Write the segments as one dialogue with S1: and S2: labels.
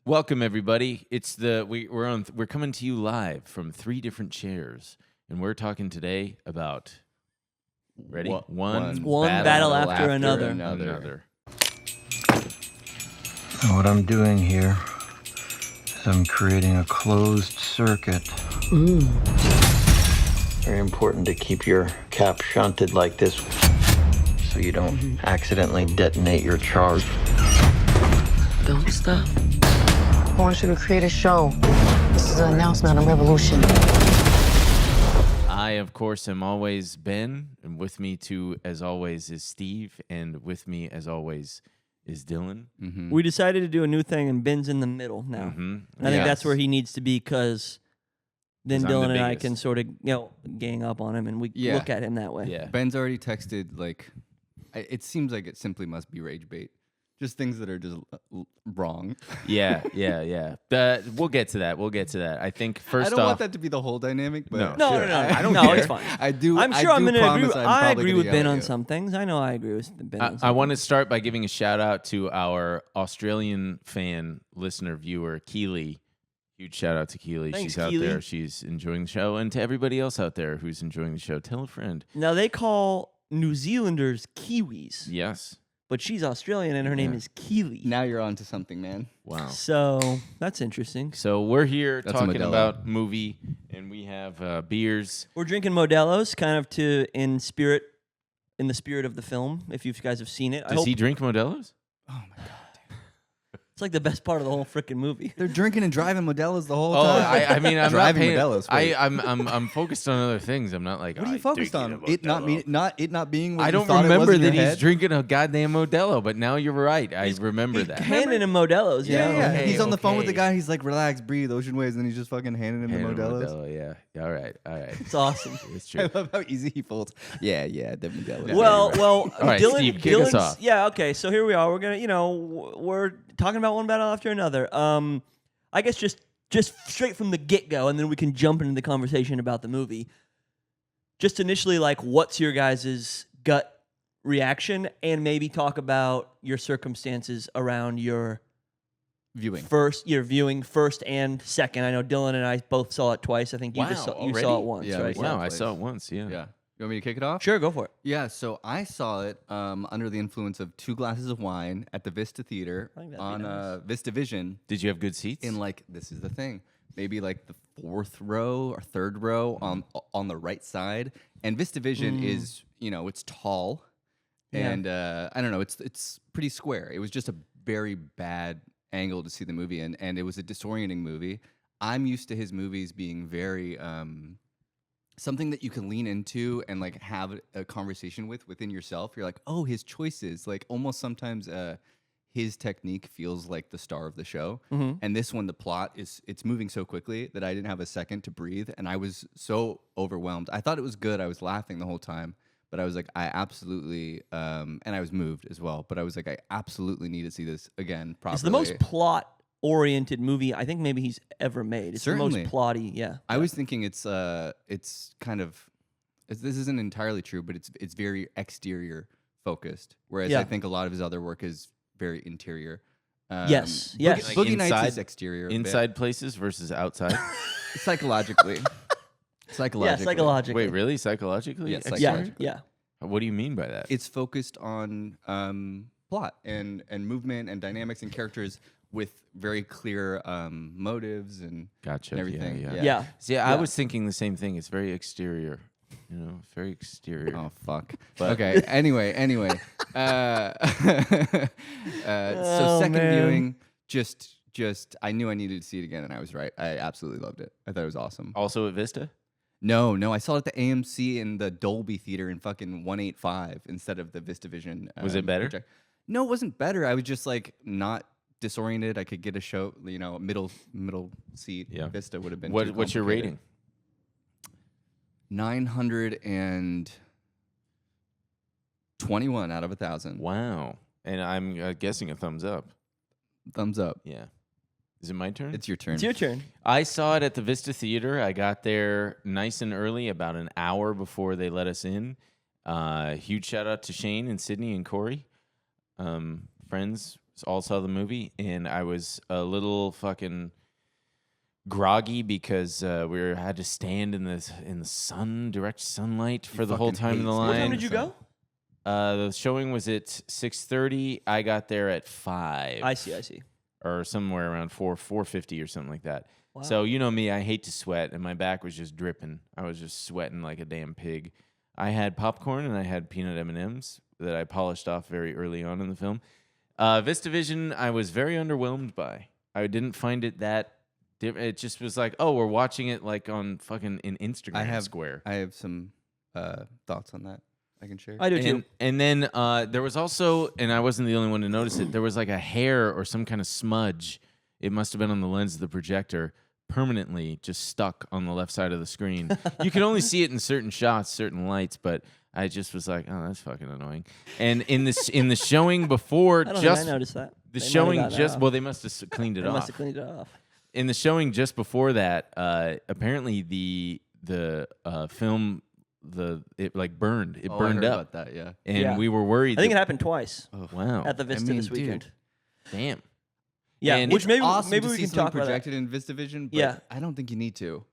S1: Welcome, everybody. We're coming to you live from 3 different chairs, and we're talking today about one
S2: battle after another.
S3: What I'm doing here is I'm creating a closed circuit. Very important to keep your cap shunted like this so you don't accidentally detonate your charge.
S4: Don't stop. I want you to create a show. This is an announcement, a revolution.
S1: I, of course, am always Ben, and with me, too, as always, is Steve, and with me, as always, is Dylan.
S2: Mm-hmm. We decided to do a new thing, and Ben's in the middle now.
S1: Mm-hmm.
S2: I think that's where he needs to be, because then Dylan and I
S1: biggest.
S2: can sort of gang up on him, and we look at him that way.
S1: Yeah.
S5: Ben's already texted, it seems like it simply must be rage bait. Just things that are just wrong.
S1: Yeah. We'll get to that. I think first off,
S5: I don't want that to be the whole dynamic, but
S2: No.
S1: I don't
S2: no,
S1: care.
S2: it's fine.
S5: I'm sure
S2: I'm going to agree. I agree with Ben on
S5: some.
S2: some things. I know I agree with Ben on some
S1: I want to
S2: things.
S1: start by giving a shout out to our Australian fan, listener, viewer, Keely. Huge shout out to Keely.
S2: Thanks,
S1: She's out
S2: Keely.
S1: there. She's enjoying the show. And to everybody else out there who's enjoying the show, tell a friend.
S2: Now, they call New Zealanders Kiwis,
S1: Yes.
S2: but she's Australian, and her name is Keely.
S5: Now you're on to something, man.
S1: Wow.
S2: So that's interesting.
S1: So we're here
S5: That's a
S1: talking
S5: Modelo.
S1: about movie, and we have beers.
S2: We're drinking Modelo's, kind of in the spirit of the film. If you guys have seen it,
S1: Does he drink Modelo's?
S5: Oh my god.
S2: It's like the best part of the whole freaking movie.
S5: They're drinking and driving Modelo's the whole
S1: Oh,
S5: time.
S1: I mean, I'm
S5: driving
S1: not paying,
S5: Modelo's. Wait.
S1: I'm focused on other things. I'm not like.
S5: What are you focused on? It not being. What
S1: I
S5: you
S1: don't
S5: thought it was
S1: remember
S5: in your
S1: that he's
S5: head?
S1: drinking a goddamn Modelo, but now you're right. I remember that.
S2: Handing him Modelo's,
S5: Yeah.
S1: Okay,
S5: He's on the phone with the
S1: okay.
S5: guy. He's like, relax, breathe, ocean waves, and he's just fucking handing him the Modelo's.
S1: Modelo, yeah. All right.
S2: It's awesome.
S1: It's
S5: I
S1: true.
S5: love how easy he folds. Yeah, the Modelo's.
S2: Well,
S1: All right,
S2: Dylan,
S1: Steve, kick us
S2: Dylan's-
S1: off.
S2: Yeah, okay. So here we are. We're gonna, we're talking about one battle after another. I guess just straight from the get-go, and then we can jump into the conversation about the movie. Just initially, what's your guys' gut reaction, and maybe talk about your circumstances around your viewing first and second. I know Dylan and I both saw it twice. I think you saw
S1: already?
S2: it once,
S5: Yeah, we
S2: right?
S5: saw
S1: Wow, I
S5: twice.
S1: saw it once. Yeah.
S5: Yeah. You want me to kick it off?
S2: Sure, go for it.
S5: Yeah, so I saw it under the influence of 2 glasses of wine at the Vista Theater
S2: I think that'd be
S5: on
S2: nice.
S5: Vista Vision
S1: Did you have good seats?
S5: in this is the thing, maybe the 4th row or 3rd row on the right side. And Vista Vision is, it's tall,
S2: Yeah.
S5: and I don't know, it's pretty square. It was just a very bad angle to see the movie in, and it was a disorienting movie. I'm used to his movies being very something that you can lean into and have a conversation within yourself. You're like, oh, his choices, almost sometimes his technique feels like the star of the show.
S2: Mm-hmm.
S5: And this one, the plot it's moving so quickly that I didn't have a second to breathe, and I was so overwhelmed. I thought it was good. I was laughing the whole time, but I was like, I absolutely and I was moved as well. But I was like, I absolutely need to see this again properly.
S2: It's the most plot-oriented movie I think maybe he's ever made. It's
S5: Certainly.
S2: the most plotty, yeah.
S5: I was thinking it's kind of this isn't entirely true, but it's very exterior focused, whereas
S2: Yeah.
S5: I think a lot of his other work is very interior.
S2: Yes, yes.
S5: Boogie Nights
S1: inside-
S5: is exterior. a bit.
S1: Inside places versus outside.
S5: psychologically.
S2: Yeah, psychologically.
S1: Wait, really? Psychologically?
S5: Yes,
S1: Exterior?
S5: psychologically.
S2: Yeah.
S1: What do you mean by that?
S5: It's focused on plot and movement and dynamics and characters with very clear motives and
S1: Gotcha.
S5: everything.
S1: Yeah.
S2: Yeah.
S1: See, I
S2: Yeah.
S1: was thinking the same thing. It's very exterior. Very exterior.
S5: Oh fuck.
S1: But-
S5: Okay. Anyway. So second
S2: man.
S5: viewing, just I knew I needed to see it again, and I was right. I absolutely loved it. I thought it was awesome.
S1: Also at Vista?
S5: No, I saw it at the AMC in the Dolby Theater in fucking 185 instead of the VistaVision.
S1: Was it better?
S5: project. No, it wasn't better. I was just not disoriented. I could get a show, middle seat.
S1: Yeah.
S5: Vista would have been.
S1: What's
S5: too
S1: your
S5: complicated.
S1: rating?
S5: 921 out of 1,000.
S1: Wow. And I'm guessing a thumbs up.
S5: Thumbs up.
S1: Yeah. Is it my turn?
S5: It's your turn.
S2: It's your turn.
S1: I saw it at the Vista Theater. I got there nice and early, about an hour before they let us in. Huge shout out to Shane and Sydney and Corey. Friends all saw the movie, and I was a little fucking groggy because we had to stand in the sun, direct sunlight for the whole time in the line.
S2: What time did you go?
S1: The showing was at 6:30. I got there at 5.
S2: I see.
S1: Or somewhere around 4:50 or something like that.
S2: Wow.
S1: So you know me, I hate to sweat, and my back was just dripping. I was just sweating like a damn pig. I had popcorn and I had peanut M&Ms that I polished off very early on in the film. VistaVision, I was very underwhelmed by. I didn't find it that. It just was like, oh, we're watching it like on fucking in Instagram Square.
S5: I have some thoughts on that I can share.
S2: I do too.
S1: And then there was also, and I wasn't the only one to notice it, there was like a hair or some kind of smudge. It must have been on the lens of the projector, permanently just stuck on the left side of the screen. You can only see it in certain shots, certain lights, but I just was like, oh, that's fucking annoying. And in the showing before,
S2: I don't think I noticed that.
S1: The
S2: They might
S1: showing
S2: have got
S1: just
S2: that
S1: well, they must have cleaned it
S2: They
S1: off.
S2: must have cleaned it off.
S1: In the showing just before that, apparently the film it like burned. It burned
S5: I heard
S1: up.
S5: about that, yeah.
S1: And we were worried.
S2: I think it happened twice
S1: Wow.
S2: at the Vista this weekend.
S1: Damn.
S2: Yeah,
S1: And
S2: which
S1: it's
S2: maybe
S5: Awesome
S2: maybe
S5: to
S2: we
S5: see
S2: can
S5: something
S2: talk about that.
S5: projected in VistaVision, but
S2: Yeah.
S5: I don't think you need to.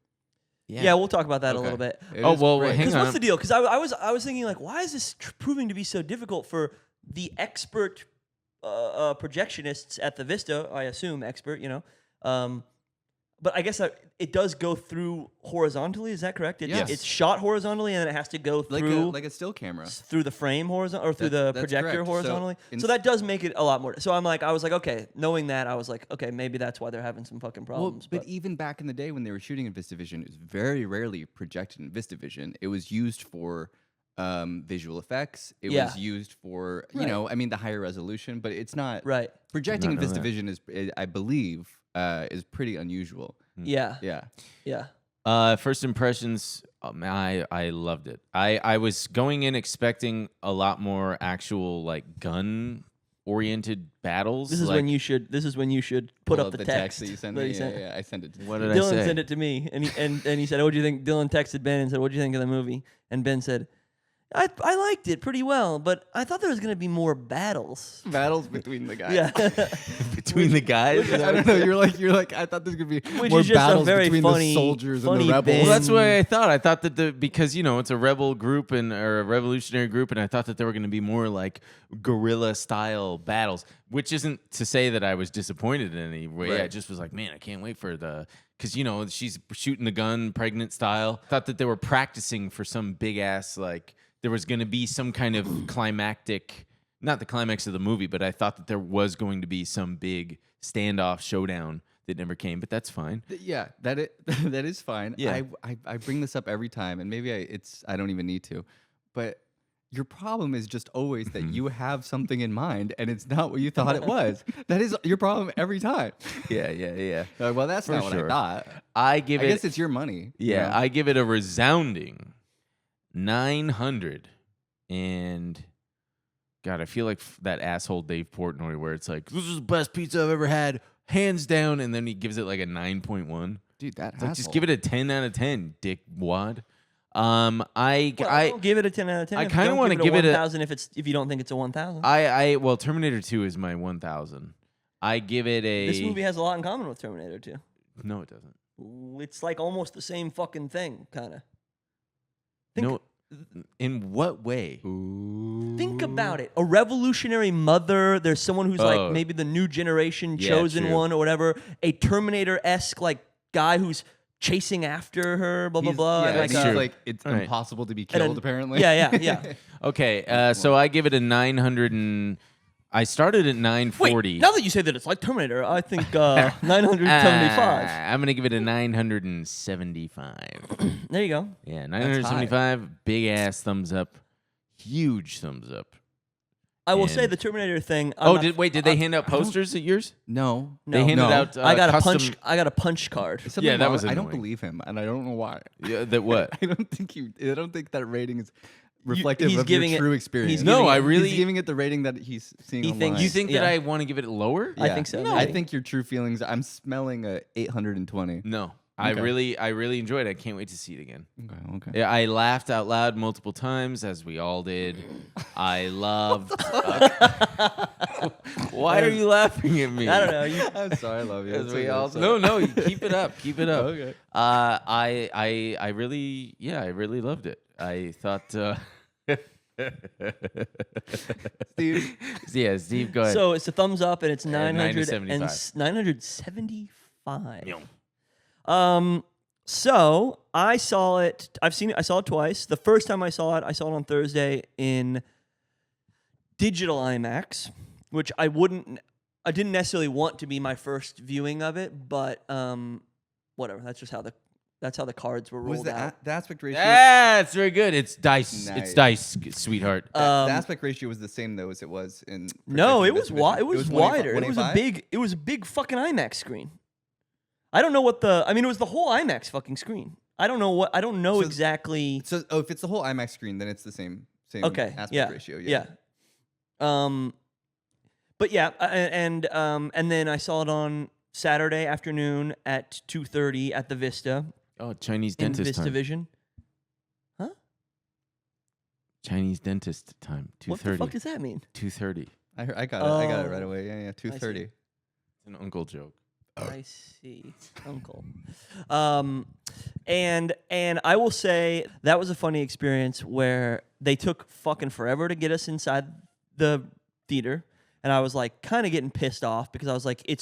S2: Yeah, we'll talk about that a
S5: Okay.
S2: little bit.
S5: It
S1: Oh,
S5: is
S1: well,
S5: great.
S1: hang
S2: Because
S1: on.
S2: what's the deal? Because I was thinking like, why is this proving to be so difficult for the expert projectionists at the Vista? I assume expert, you know. But I guess it does go through horizontally. Is that correct?
S5: Yes.
S2: It's shot horizontally, and then it has to go through
S5: like a still camera.
S2: through the frame horizontal or through the
S5: That's
S2: projector
S5: correct. So
S2: horizontally.
S5: in-
S2: So that does make it a lot more. So I was like, okay, knowing that, I was like, okay, maybe that's why they're having some fucking problems.
S5: But even back in the day when they were shooting in VistaVision, it was very rarely projected in VistaVision. It was used for visual effects. It was used for, you know, I mean, the higher resolution, but it's not.
S2: Right.
S5: Projecting in
S1: Not know that.
S5: VistaVision is, I believe, is pretty unusual.
S2: Yeah.
S5: Yeah.
S1: First impressions, I loved it. I was going in expecting a lot more actual like gun oriented battles.
S2: This is
S1: like,
S2: when you should. This is when you should put
S5: Pull
S2: up the
S5: text that you sent
S2: that
S5: me.
S2: you sent.
S5: Yeah, I sent it to you.
S1: What did I
S2: Dylan
S1: say?
S2: sent it to me, and he said, "Oh, what do you think?" Dylan texted Ben and said, "What do you think of the movie?" And Ben said, "I liked it pretty well, but I thought there was going to be more battles."
S5: Battles between the guys.
S2: Yeah,
S1: Between the guys.
S5: I don't know. You're like. I thought there's gonna be
S2: Which
S5: more
S2: is just a
S5: battles
S2: very
S5: between
S2: funny-
S5: the soldiers and
S2: funny
S5: the rebels.
S2: bit.
S1: Well, that's what I thought. I thought that because it's a rebel group or a revolutionary group, and I thought that there were going to be more like guerrilla style battles. Which isn't to say that I was disappointed in any way.
S5: Right.
S1: I just was like, man, I can't wait for because she's shooting the gun pregnant style. Thought that they were practicing for some big ass like there was going to be some kind of climactic. Not the climax of the movie, but I thought that there was going to be some big standoff showdown that never came, but that's fine.
S5: Yeah, that is fine.
S1: Yeah.
S5: I bring this up every time, and maybe I don't even need to, but your problem is just always that you have something in mind, and it's not what you thought it was. That is your problem every time.
S1: Yeah.
S5: Well, that's not
S1: sure.
S5: what I thought.
S1: I
S5: I
S1: give it.
S5: guess it's your money. you
S1: Yeah,
S5: know?
S1: I give it a resounding 900. And God, I feel like that asshole Dave Portnoy, where it's like, this is the best pizza I've ever had, hands down, and then he gives it like a 9.1.
S5: Dude, that
S1: It's like, just give it a 10 out of 10, Dick Wad. I
S2: don't give it a 10 out of 10.
S1: I
S2: If
S1: kinda
S2: don't
S1: wanna give it a-
S2: 1,000 if you don't think it's a 1,000.
S1: well, Terminator 2 is my 1,000. I give it a.
S2: This movie has a lot in common with Terminator 2.
S1: No, it doesn't.
S2: It's like almost the same fucking thing, kind of.
S1: No, in what way?
S2: Think about it. A revolutionary mother. There's someone who's
S1: Oh.
S2: like maybe the new generation
S1: Yeah,
S2: chosen
S1: true.
S2: one or whatever. A Terminator-esque like guy who's chasing after her. Blah blah
S5: He's-
S2: blah.
S5: Yeah,
S2: and, like,
S5: he's
S1: true.
S5: like it's
S1: All right.
S5: impossible to be
S2: and
S5: killed.
S2: then-
S5: Apparently.
S2: Yeah.
S1: Okay, so I give it a 900 and I started at 940.
S2: Wait, now that you say that it's like Terminator, I think 975.
S1: I'm gonna give it a 975.
S2: There you go.
S1: Yeah, 975. Big ass thumbs up. Huge thumbs up.
S2: I will say
S1: And-
S2: the Terminator thing.
S1: Did they hand out posters at yours?
S5: No.
S1: They handed
S2: no.
S1: out.
S2: I got
S1: custom-
S2: a punch card.
S5: Is something
S1: Yeah, that
S5: wrong?
S1: was
S5: I don't
S1: annoying.
S5: believe him, and I don't know why.
S1: Yeah, that what?
S5: I don't think that rating is reflective
S2: he's
S5: of
S2: giving
S5: your
S2: it-
S5: true
S2: he's
S5: experience.
S2: giving
S1: No,
S2: it-
S1: I really.
S5: He's giving it the rating that he's seeing
S2: He
S5: online.
S2: thinks-
S1: You think that
S2: Yeah.
S1: I want to give it lower?
S2: I think so.
S5: I think your true feelings. I'm smelling a 820.
S1: No. I
S5: Okay.
S1: really enjoyed it. I can't wait to see it again.
S5: Okay.
S1: Yeah, I laughed out loud multiple times, as we all did. I loved. Why are you laughing at me?
S2: I don't know.
S5: I'm sorry, I love you.
S1: As
S5: It's
S1: we
S5: okay,
S1: all,
S5: sorry.
S1: no, you keep it up, keep it up.
S5: Okay.
S1: I really, I really loved it. I thought,
S5: Steve.
S1: yeah, Steve, go ahead.
S2: So it's a thumbs up, and it's
S1: 975.
S2: 975.
S1: Yeah.
S2: So I saw it. I saw it twice. The first time I saw it on Thursday in digital IMAX, which I didn't necessarily want to be my first viewing of it, but whatever. That's just how the cards were rolled
S5: Was the
S2: out.
S5: the aspect ratio?
S1: That's very good. It's dice.
S5: Nice.
S1: It's dice, sweetheart.
S5: The aspect ratio was the same though as it was in.
S2: No,
S5: Projected
S2: it was
S5: Investigation.
S2: it was
S5: 25
S2: wider. It was a
S5: 25?
S2: big. It was a big fucking IMAX screen. I don't know what the. I mean, it was the whole IMAX fucking screen. I don't know
S5: So-
S2: exactly.
S5: So, if it's the whole IMAX screen, then it's the same
S2: Okay.
S5: aspect
S2: Yeah.
S5: ratio.
S2: Yeah. But yeah, and then I saw it on Saturday afternoon at 2:30 at the Vista
S1: Oh, Chinese
S2: in
S1: dentist
S2: Vista
S1: time.
S2: Vision.
S1: Chinese dentist time.
S2: What the fuck
S1: 2:30.
S2: does that mean?
S1: 2:30.
S5: I got it. I got it right
S2: Oh.
S5: away. Yeah. 2:30.
S1: It's an uncle joke.
S2: I see, uncle. And I will say that was a funny experience where they took fucking forever to get us inside the theater, and I was like kind of getting pissed off because I was like, it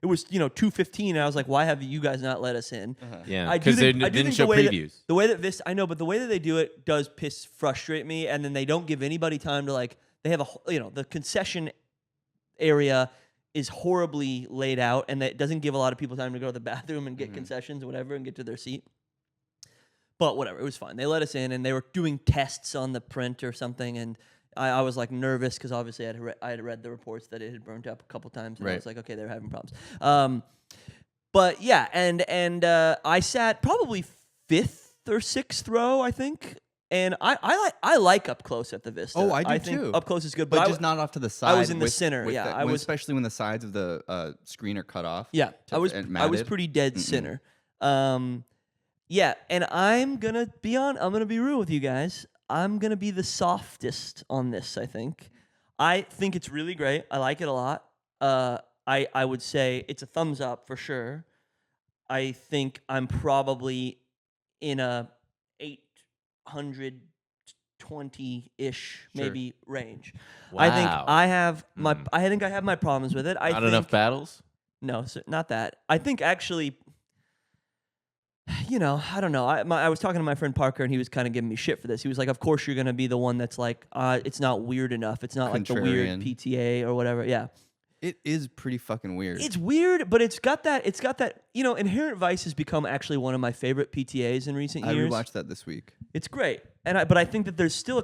S2: was 2:15, and I was like, why have you guys not let us in?
S1: Yeah,
S2: I do
S1: because they
S2: think- I do
S1: didn't
S2: think
S1: show
S2: the way that-
S1: previews.
S2: The way that Vista, I know, but the way that they do it does frustrate me, and then they don't give anybody time to like. They have the concession area is horribly laid out, and that doesn't give a lot of people time to go to the bathroom and get concessions or whatever and get to their seat. But whatever, it was fine. They let us in, and they were doing tests on the print or something, and I was like nervous because obviously I had read the reports that it had burnt up a couple times, and I
S5: Right.
S2: was like, okay, they're having problems. But yeah, and I sat probably 5th or 6th row, I think. And I like up close at the Vista.
S5: Oh, I do
S2: think
S5: too.
S2: Up close is good,
S5: But
S2: but
S5: just not off to the side.
S2: was in the center, yeah, I was-
S5: especially when the sides of the screen are cut off.
S2: yeah, I was
S5: and
S2: pretty
S5: matted.
S2: dead center. Yeah, and I'm gonna be real with you guys. I'm gonna be the softest on this. I think it's really great. I like it a lot. I would say it's a thumbs up for sure. I think I'm probably in a 820-ish
S5: Sure.
S2: maybe range.
S1: Wow.
S2: I think I have my problems with it. I
S1: Not
S2: think,
S1: enough battles.
S2: No, not that. I think actually, I don't know. I was talking to my friend Parker, and he was kind of giving me shit for this. He was like, "Of course you're gonna be the one that's like, it's not weird enough. It's not like the weird
S5: Contrarian.
S2: PTA or whatever." Yeah,
S5: It is pretty fucking weird.
S2: it's weird, but it's got that. Inherent Vice has become actually one of my favorite PTAs in recent
S5: I
S2: years.
S5: rewatched that this week.
S2: It's great, but I think that there's still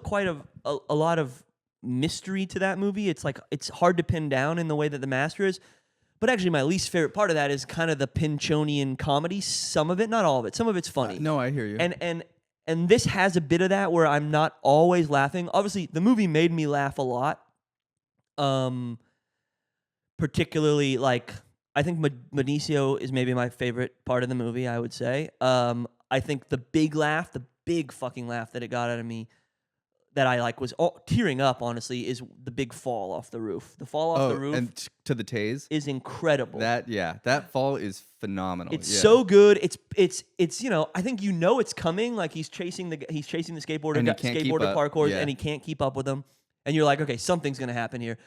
S2: a lot of mystery to that movie. It's like it's hard to pin down in the way that The Master is. But actually, my least favorite part of that is kind of the Pinchonian comedy. Some of it, not all of it. Some of it's funny.
S5: No, I hear you.
S2: And this has a bit of that where I'm not always laughing. Obviously, the movie made me laugh a lot. Particularly, like, I think Benicio is maybe my favorite part of the movie, I would say. I think the big fucking laugh that it got out of me, that I like was tearing up, honestly, is the big fall off the roof. The fall off the roof
S5: and to the tase.
S2: is incredible.
S5: That fall is phenomenal.
S2: It's
S5: yeah.
S2: so good. It's I think it's coming. Like he's chasing the skateboarder,
S5: And he can't keep
S2: skateboarder
S5: up.
S2: parkour,
S5: Yeah.
S2: and he can't keep up with them. And you're like, okay, something's gonna happen here.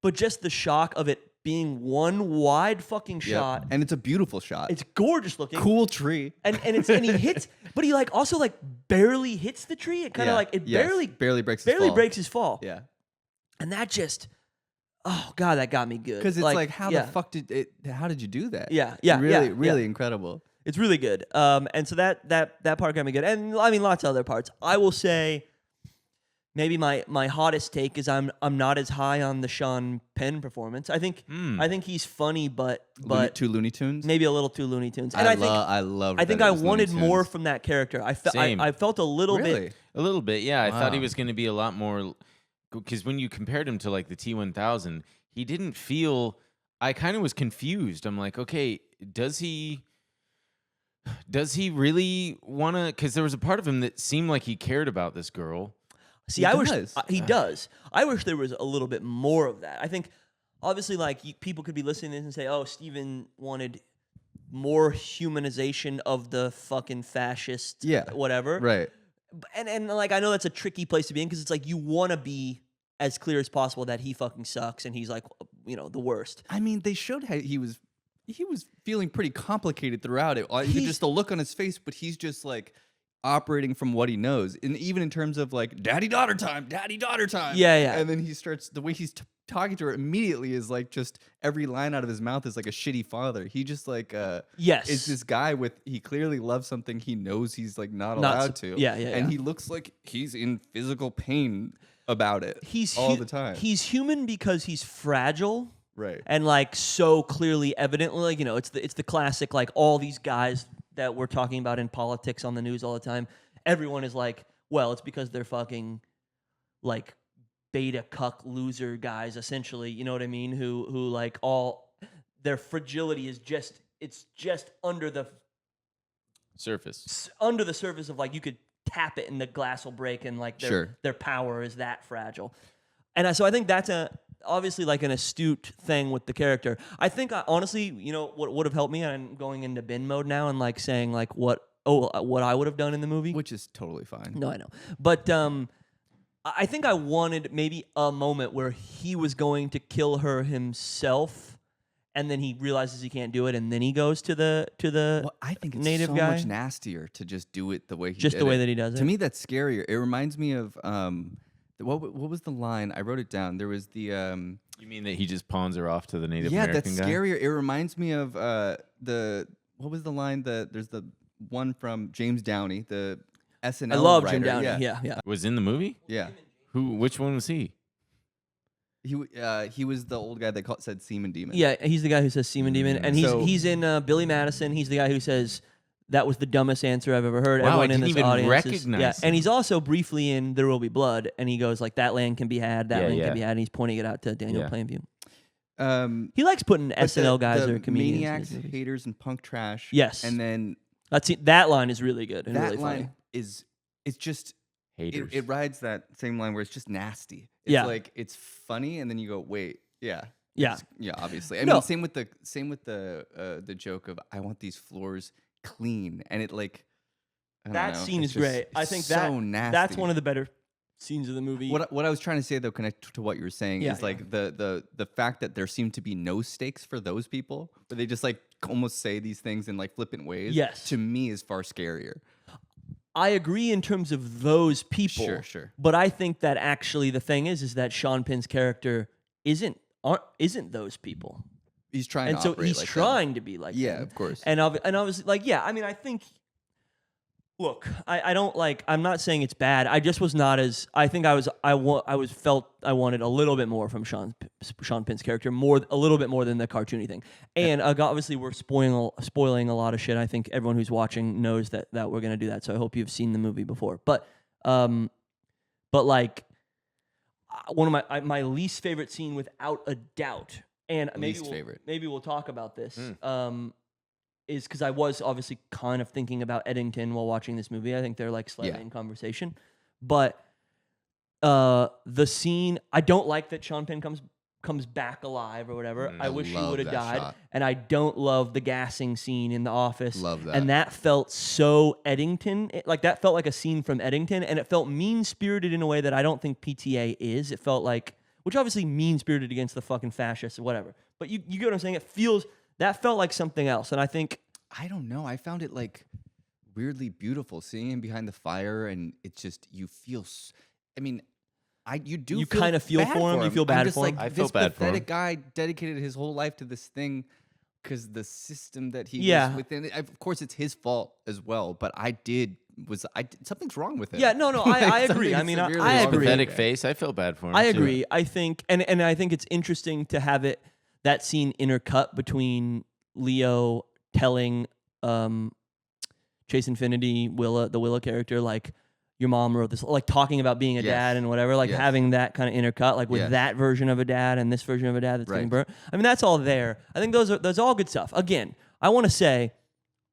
S2: But just the shock of it being one wide fucking
S5: Yep.
S2: shot.
S5: And it's a beautiful shot.
S2: It's gorgeous looking.
S5: cool tree.
S2: And he hits, but he like also like barely hits the tree. It kind of like it
S5: Yes.
S2: barely
S5: breaks his fall.
S2: breaks his fall.
S5: Yeah.
S2: And that just, oh god, that got me good.
S5: Because it's like, how
S2: yeah.
S5: the fuck did you do that?
S2: Yeah, yeah,
S5: Really,
S2: yeah,
S5: really
S2: yeah.
S5: incredible.
S2: It's really good. And so that part got me good. And I mean, lots of other parts. I will say, maybe my hottest take is I'm not as high on the Sean Penn performance. I think he's funny, but
S5: Two Looney Tunes.
S2: maybe a little too Looney Tunes. And
S5: I
S2: think
S5: think
S2: I wanted more from that character.
S1: Same.
S2: I felt a little
S5: Really?
S2: bit.
S1: A little bit, yeah. I thought he
S5: Wow.
S1: was going to be a lot more, because when you compared him to like the T1000, he didn't feel. I kind of was confused. I'm like, okay, does he Does he really want to? Because there was a part of him that seemed like he cared about this girl.
S2: See,
S5: He
S2: I wish
S5: does.
S2: he does. I wish there was a little bit more of that. I think, obviously, like people could be listening to this and say, "Oh, Steven wanted more humanization of the fucking fascist, whatever."
S5: Right.
S2: And like I know that's a tricky place to be in because it's like you want to be as clear as possible that he fucking sucks and he's like the worst.
S5: I mean, they showed how he was feeling pretty complicated throughout it. You could just the look on his face, but he's just like operating from what he knows, and even in terms of like daddy daughter time.
S2: Yeah.
S5: And then he starts the way he's talking to her immediately is like just every line out of his mouth is like a shitty father. He just like
S2: Yes.
S5: is this guy he clearly loves something he knows he's like not allowed to. And he looks like he's in physical pain about it.
S2: He's
S5: all the time.
S2: He's human because he's fragile.
S5: Right.
S2: And like so clearly evidently, like, it's the classic, like all these guys that we're talking about in politics on the news all the time. Everyone is like, well, it's because they're fucking like beta cuck loser guys, essentially. You know what I mean? Who like all their fragility is just under the
S1: Surface.
S2: Under the surface of like you could tap it and the glass will break and like their power is that fragile. And so I think that's obviously like an astute thing with the character. I think honestly, what would have helped me, and I'm going into bin mode now and like saying like what I would have done in the movie,
S5: which is totally fine.
S2: No, I know, but I think I wanted maybe a moment where he was going to kill her himself, and then he realizes he can't do it, and then he goes to the
S5: Well, I think it's
S2: native
S5: so
S2: guy.
S5: much nastier to just do it the way he
S2: Just
S5: did
S2: the way
S5: it.
S2: that he does it.
S5: To me, that's scarier. It reminds me of what was the line? I wrote it down. There was the
S1: You mean that he just pawns her off to the Native
S5: yeah,
S1: American
S5: that's
S1: guy?
S5: scarier. It reminds me of what was the line? There's the one from James Downey, the SNL.
S2: I love
S5: writer.
S2: Jim Downey. Yeah.
S1: Was in the movie?
S5: Yeah.
S1: Which one was he?
S5: He was the old guy that said Semen Demon.
S2: Yeah, he's the guy who says Semen Demon, and he's in Billy Madison. He's the guy who says that was the dumbest answer I've ever heard.
S1: Wow,
S2: Everyone
S1: I
S2: in
S1: didn't
S2: this
S1: even
S2: audience
S1: recognize
S2: yeah,
S1: him.
S2: and he's also briefly in There Will Be Blood, and he goes like, "That land can be had, that land can be had," and he's pointing it out to Daniel
S1: Yeah.
S2: Plainview. He likes putting
S5: But
S2: SNL guys
S5: the
S2: or comedians. in
S5: maniacs,
S2: his movies.
S5: haters, and punk trash.
S2: Yes.
S5: And then
S2: That line is really good and
S5: that
S2: really
S5: line
S2: funny.
S5: it's just
S1: Haters.
S5: it rides that same line where it's just nasty. It's
S2: Yeah.
S5: like it's funny, and then you go, wait, yeah,
S2: Yeah.
S5: yeah, obviously. I
S2: No.
S5: mean, same with the joke of I want these floors clean, and it like I don't
S2: That
S5: know,
S2: scene
S5: it's
S2: is
S5: just-
S2: great. I
S5: it's
S2: think
S5: so nasty.
S2: that's one of the better scenes of the movie.
S5: What I was trying to say though, connect to what you were saying,
S2: Yeah,
S5: is like the fact that there seem to be no stakes for those people, where they just like almost say these things in like flippant ways.
S2: Yes.
S5: To me is far scarier.
S2: I agree in terms of those people.
S5: Sure.
S2: But I think that actually the thing is that Sean Penn's character isn't those people.
S5: He's trying
S2: And
S5: to
S2: so
S5: operate
S2: he's
S5: like that.
S2: trying to be like
S5: Yeah,
S2: them.
S5: of course.
S2: And obviously, like, yeah, I mean, I think, look, I don't like, I'm not saying it's bad. I just was not as, I think I felt I wanted a little bit more from Sean Penn's character, a little bit more than the cartoony thing. And obviously we're spoiling a lot of shit. I think everyone who's watching knows that we're going to do that. So I hope you've seen the movie before. But like, one of my least favorite scene without a doubt, and maybe we'll talk about this, is because I was obviously kind of thinking about Eddington while watching this movie. I think they're like slightly in conversation, but the scene, I don't like that Sean Penn comes back alive or whatever. I wish he
S5: love
S2: would have
S5: that
S2: died.
S5: shot.
S2: And I don't love the gassing scene in the office.
S5: Love that.
S2: And that felt so Eddington. That felt like a scene from Eddington, and it felt mean-spirited in a way that I don't think PTA is. It felt like, which obviously mean-spirited against the fucking fascists or whatever. But you get what I'm saying? That felt like something else. And I think,
S5: I don't know. I found it like weirdly beautiful seeing him behind the fire, and it's just you feel. I mean, you do.
S2: You
S5: feel
S2: kinda feel
S5: bad
S2: for him? You feel bad
S5: I'm just
S2: for
S5: like,
S2: him?
S1: I
S5: this
S1: felt bad for him.
S5: pathetic guy dedicated his whole life to this thing because the system that he
S2: Yeah.
S5: was within. Of course, it's his fault as well. But something's wrong with him.
S2: yeah, no, I agree. I mean,
S5: Something's
S2: I
S5: severely wrong with
S2: agree.
S1: Pathetic
S5: him.
S1: face. I felt bad for him.
S2: I
S1: too.
S2: agree. I think, and I think it's interesting to have that scene intercut between Leo telling Chase Infinity, the Willa character, like, your mom wrote this, like talking about being a
S5: Yes.
S2: dad and whatever, like
S5: Yes.
S2: having that kind of intercut, like with
S5: Yes.
S2: that version of a dad and this version of a dad that's getting
S5: Right.
S2: burnt. I mean, that's all there. I think those are all good stuff. Again, I want to say,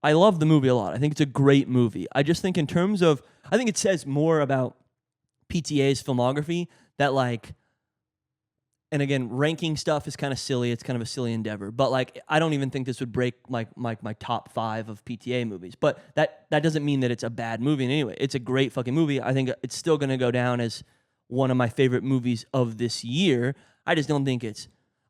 S2: I love the movie a lot. I think it's a great movie. I just think in terms of, I think it says more about PTA's filmography that like, and again, ranking stuff is kind of silly. It's kind of a silly endeavor. But like, I don't even think this would break my top 5 of PTA movies. But that doesn't mean that it's a bad movie in any way. It's a great fucking movie. I think it's still going to go down as one of my favorite movies of this year. I just don't think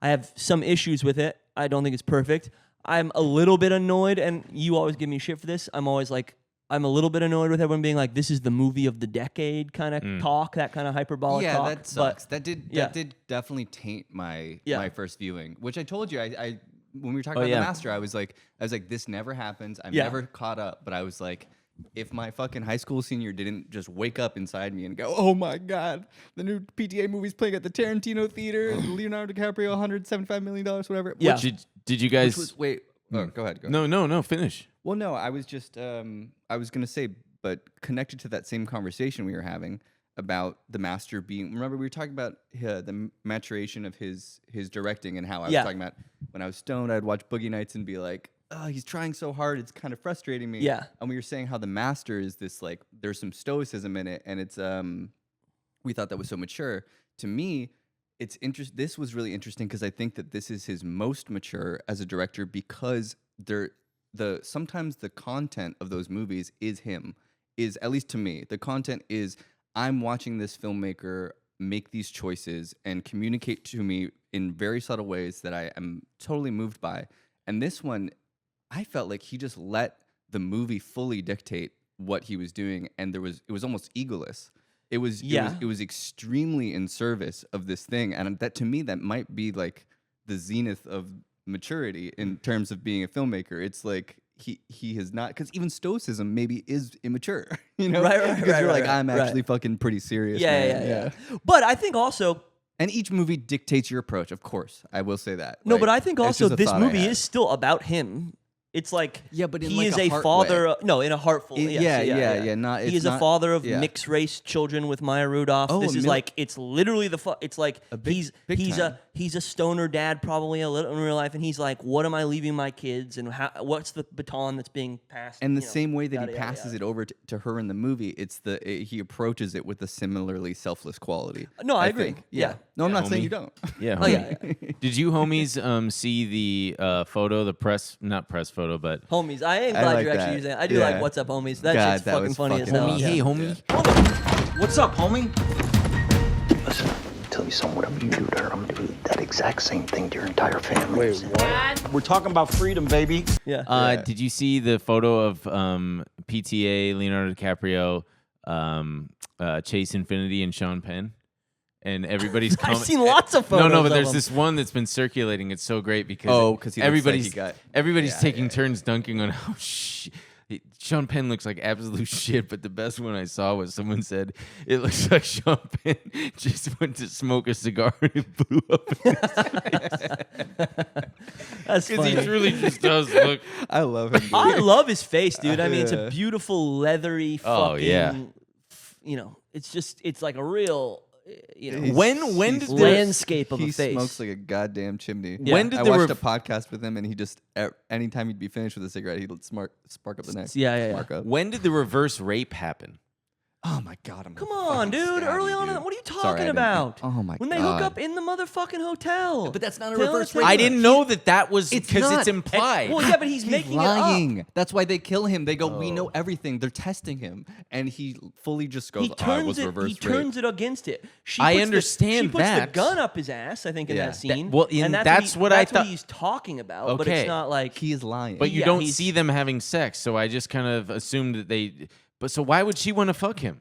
S2: I have some issues with it. I don't think it's perfect. I'm a little bit annoyed, and you always give me shit for this. I'm always like, I'm a little bit annoyed with everyone being like, this is the movie of the decade kind of talk, that kind of hyperbolic talk.
S5: Yeah, that sucks.
S2: But,
S5: That did definitely taint my first viewing, which I told you. I when we were talking about The Master, I was like, this never happens. I'm never caught up. But I was like, if my fucking high school senior didn't just wake up inside me and go, oh my God, the new PTA movie's playing at the Tarantino Theater, Leonardo DiCaprio, $175 million, whatever.
S2: Yeah.
S1: Did you guys...
S5: Wait, go ahead.
S1: No, finish.
S5: Well, no, I was just, I was going to say, but connected to that same conversation we were having about The Master being, remember we were talking about the maturation of his directing and how I was talking about when I was stoned, I'd watch Boogie Nights and be like, oh, he's trying so hard, it's kind of frustrating me.
S2: Yeah.
S5: And we were saying how The Master is this, like, there's some stoicism in it, and it's, we thought that was so mature. To me, it's this was really interesting because I think that this is his most mature as a director because sometimes the content of those movies is at least to me, the content is I'm watching this filmmaker make these choices and communicate to me in very subtle ways that I am totally moved by. And this one, I felt like he just let the movie fully dictate what he was doing, and it was almost egoless. It was extremely in service of this thing, and that to me that might be like the zenith of maturity in terms of being a filmmaker. It's like he has not, because even stoicism maybe is immature, you know?
S2: Right.
S5: Because you're like, I'm actually fucking pretty serious.
S2: Yeah. But I think also,
S5: and each movie dictates your approach, of course. I will say that.
S2: no,
S5: Like,
S2: but I think
S5: it's
S2: also
S5: just a
S2: this
S5: thought I
S2: movie
S5: had.
S2: is still about him. It's like,
S5: Yeah, but in
S2: he
S5: like
S2: is
S5: a
S2: a
S5: heart
S2: father.
S5: way.
S2: No, in a heartful.
S5: Yeah.
S2: He
S5: It's
S2: is a
S5: not-
S2: father of
S5: yeah.
S2: mixed race children with Maya Rudolph.
S5: Oh,
S2: This
S5: a
S2: is
S5: mil-
S2: like, it's literally it's like
S5: big time.
S2: he's a stoner dad probably a little in real life, and he's like, what am I leaving my kids, and what's the baton that's being passed?
S5: And the
S2: you know,
S5: same way that
S2: yada,
S5: he
S2: yada,
S5: passes
S2: yada.
S5: it over to her in the movie, he approaches it with a similarly selfless quality.
S2: No, I agree.
S5: think.
S2: Yeah.
S5: No, I'm not
S1: Homie.
S5: saying you don't.
S1: Yeah.
S2: Oh yeah,
S1: homie. Did you homies see the photo, not press photo, but
S2: homies. I am
S5: I
S2: glad
S5: like
S2: you're
S5: that.
S2: actually using it. I do
S5: Yeah.
S2: like what's up, homies. That
S5: God,
S2: shit's
S5: that
S2: fucking
S5: was
S2: funny as
S5: fucking
S2: hell.
S1: homie,
S2: Yeah.
S1: hey homie.
S6: What's up, homie?
S3: Listen, tell you something, whatever you do to her, I'm gonna do that exact same thing to your entire family.
S6: Wait, what? We're talking about freedom, baby.
S2: Yeah.
S1: Did you see the photo of PTA, Leonardo DiCaprio, Chase Infinity, and Sean Penn? And everybody's
S2: I've seen lots of photos.
S1: No, but
S2: of
S1: there's
S2: them.
S1: this one that's been circulating. It's so great because
S5: Oh, 'cause he looks like
S1: everybody's
S5: he got-
S1: everybody's
S5: Yeah,
S1: taking
S5: yeah.
S1: turns dunking on how Sean Penn looks like absolute shit. But the best one I saw was someone said it looks like Sean Penn just went to smoke a cigar and it blew up in his
S2: That's
S1: because he
S2: funny.
S1: truly just does look.
S5: I love him. Dude.
S2: I love his face, dude. I mean, it's a
S5: Yeah.
S2: beautiful, leathery,
S1: Oh,
S2: fucking.
S1: yeah.
S2: You know, it's like a real, you know,
S5: He's-
S1: When
S5: he's-
S1: did the-
S2: landscape of
S5: he
S2: a face.
S5: smokes like a goddamn chimney.
S2: Yeah.
S1: When did
S5: I
S1: the
S5: watched
S1: ref-
S5: a podcast with him, and he just anytime he'd be finished with a cigarette, he'd spark up the next.
S2: Yeah.
S5: Spark up.
S1: When did the reverse rape happen?
S5: Oh my god!
S2: Come on, dude. Early on, what are you
S5: Sorry, I
S2: talking
S5: didn't-
S2: about?
S5: Oh my
S2: When they hook
S5: God.
S2: up in the motherfucking hotel.
S5: But that's not a
S2: Teyana
S5: reverse
S2: Taylor.
S5: rape.
S1: I didn't know that was
S5: It's
S1: because
S5: not.
S1: it's implied.
S2: Well, yeah, but he's making
S5: lying.
S2: it up.
S5: That's why they kill him. They go, we know everything. They're testing him, and he fully just goes,
S2: He
S5: "Oh, it was
S2: turns it.
S5: reverse
S2: He turns it against it. She
S1: I
S2: puts
S1: understand
S2: she puts
S1: that.
S2: the gun up his ass. I think in
S5: Yeah.
S2: that scene.
S1: well,
S2: and
S1: that's what I
S2: that's
S1: thought-
S2: he's talking about. But
S1: Okay.
S2: it's not like
S5: He is lying.
S1: But you
S2: Yeah,
S1: don't
S2: he's-
S1: see them having sex, so I just kind of assumed that they. But so why would she want to fuck him?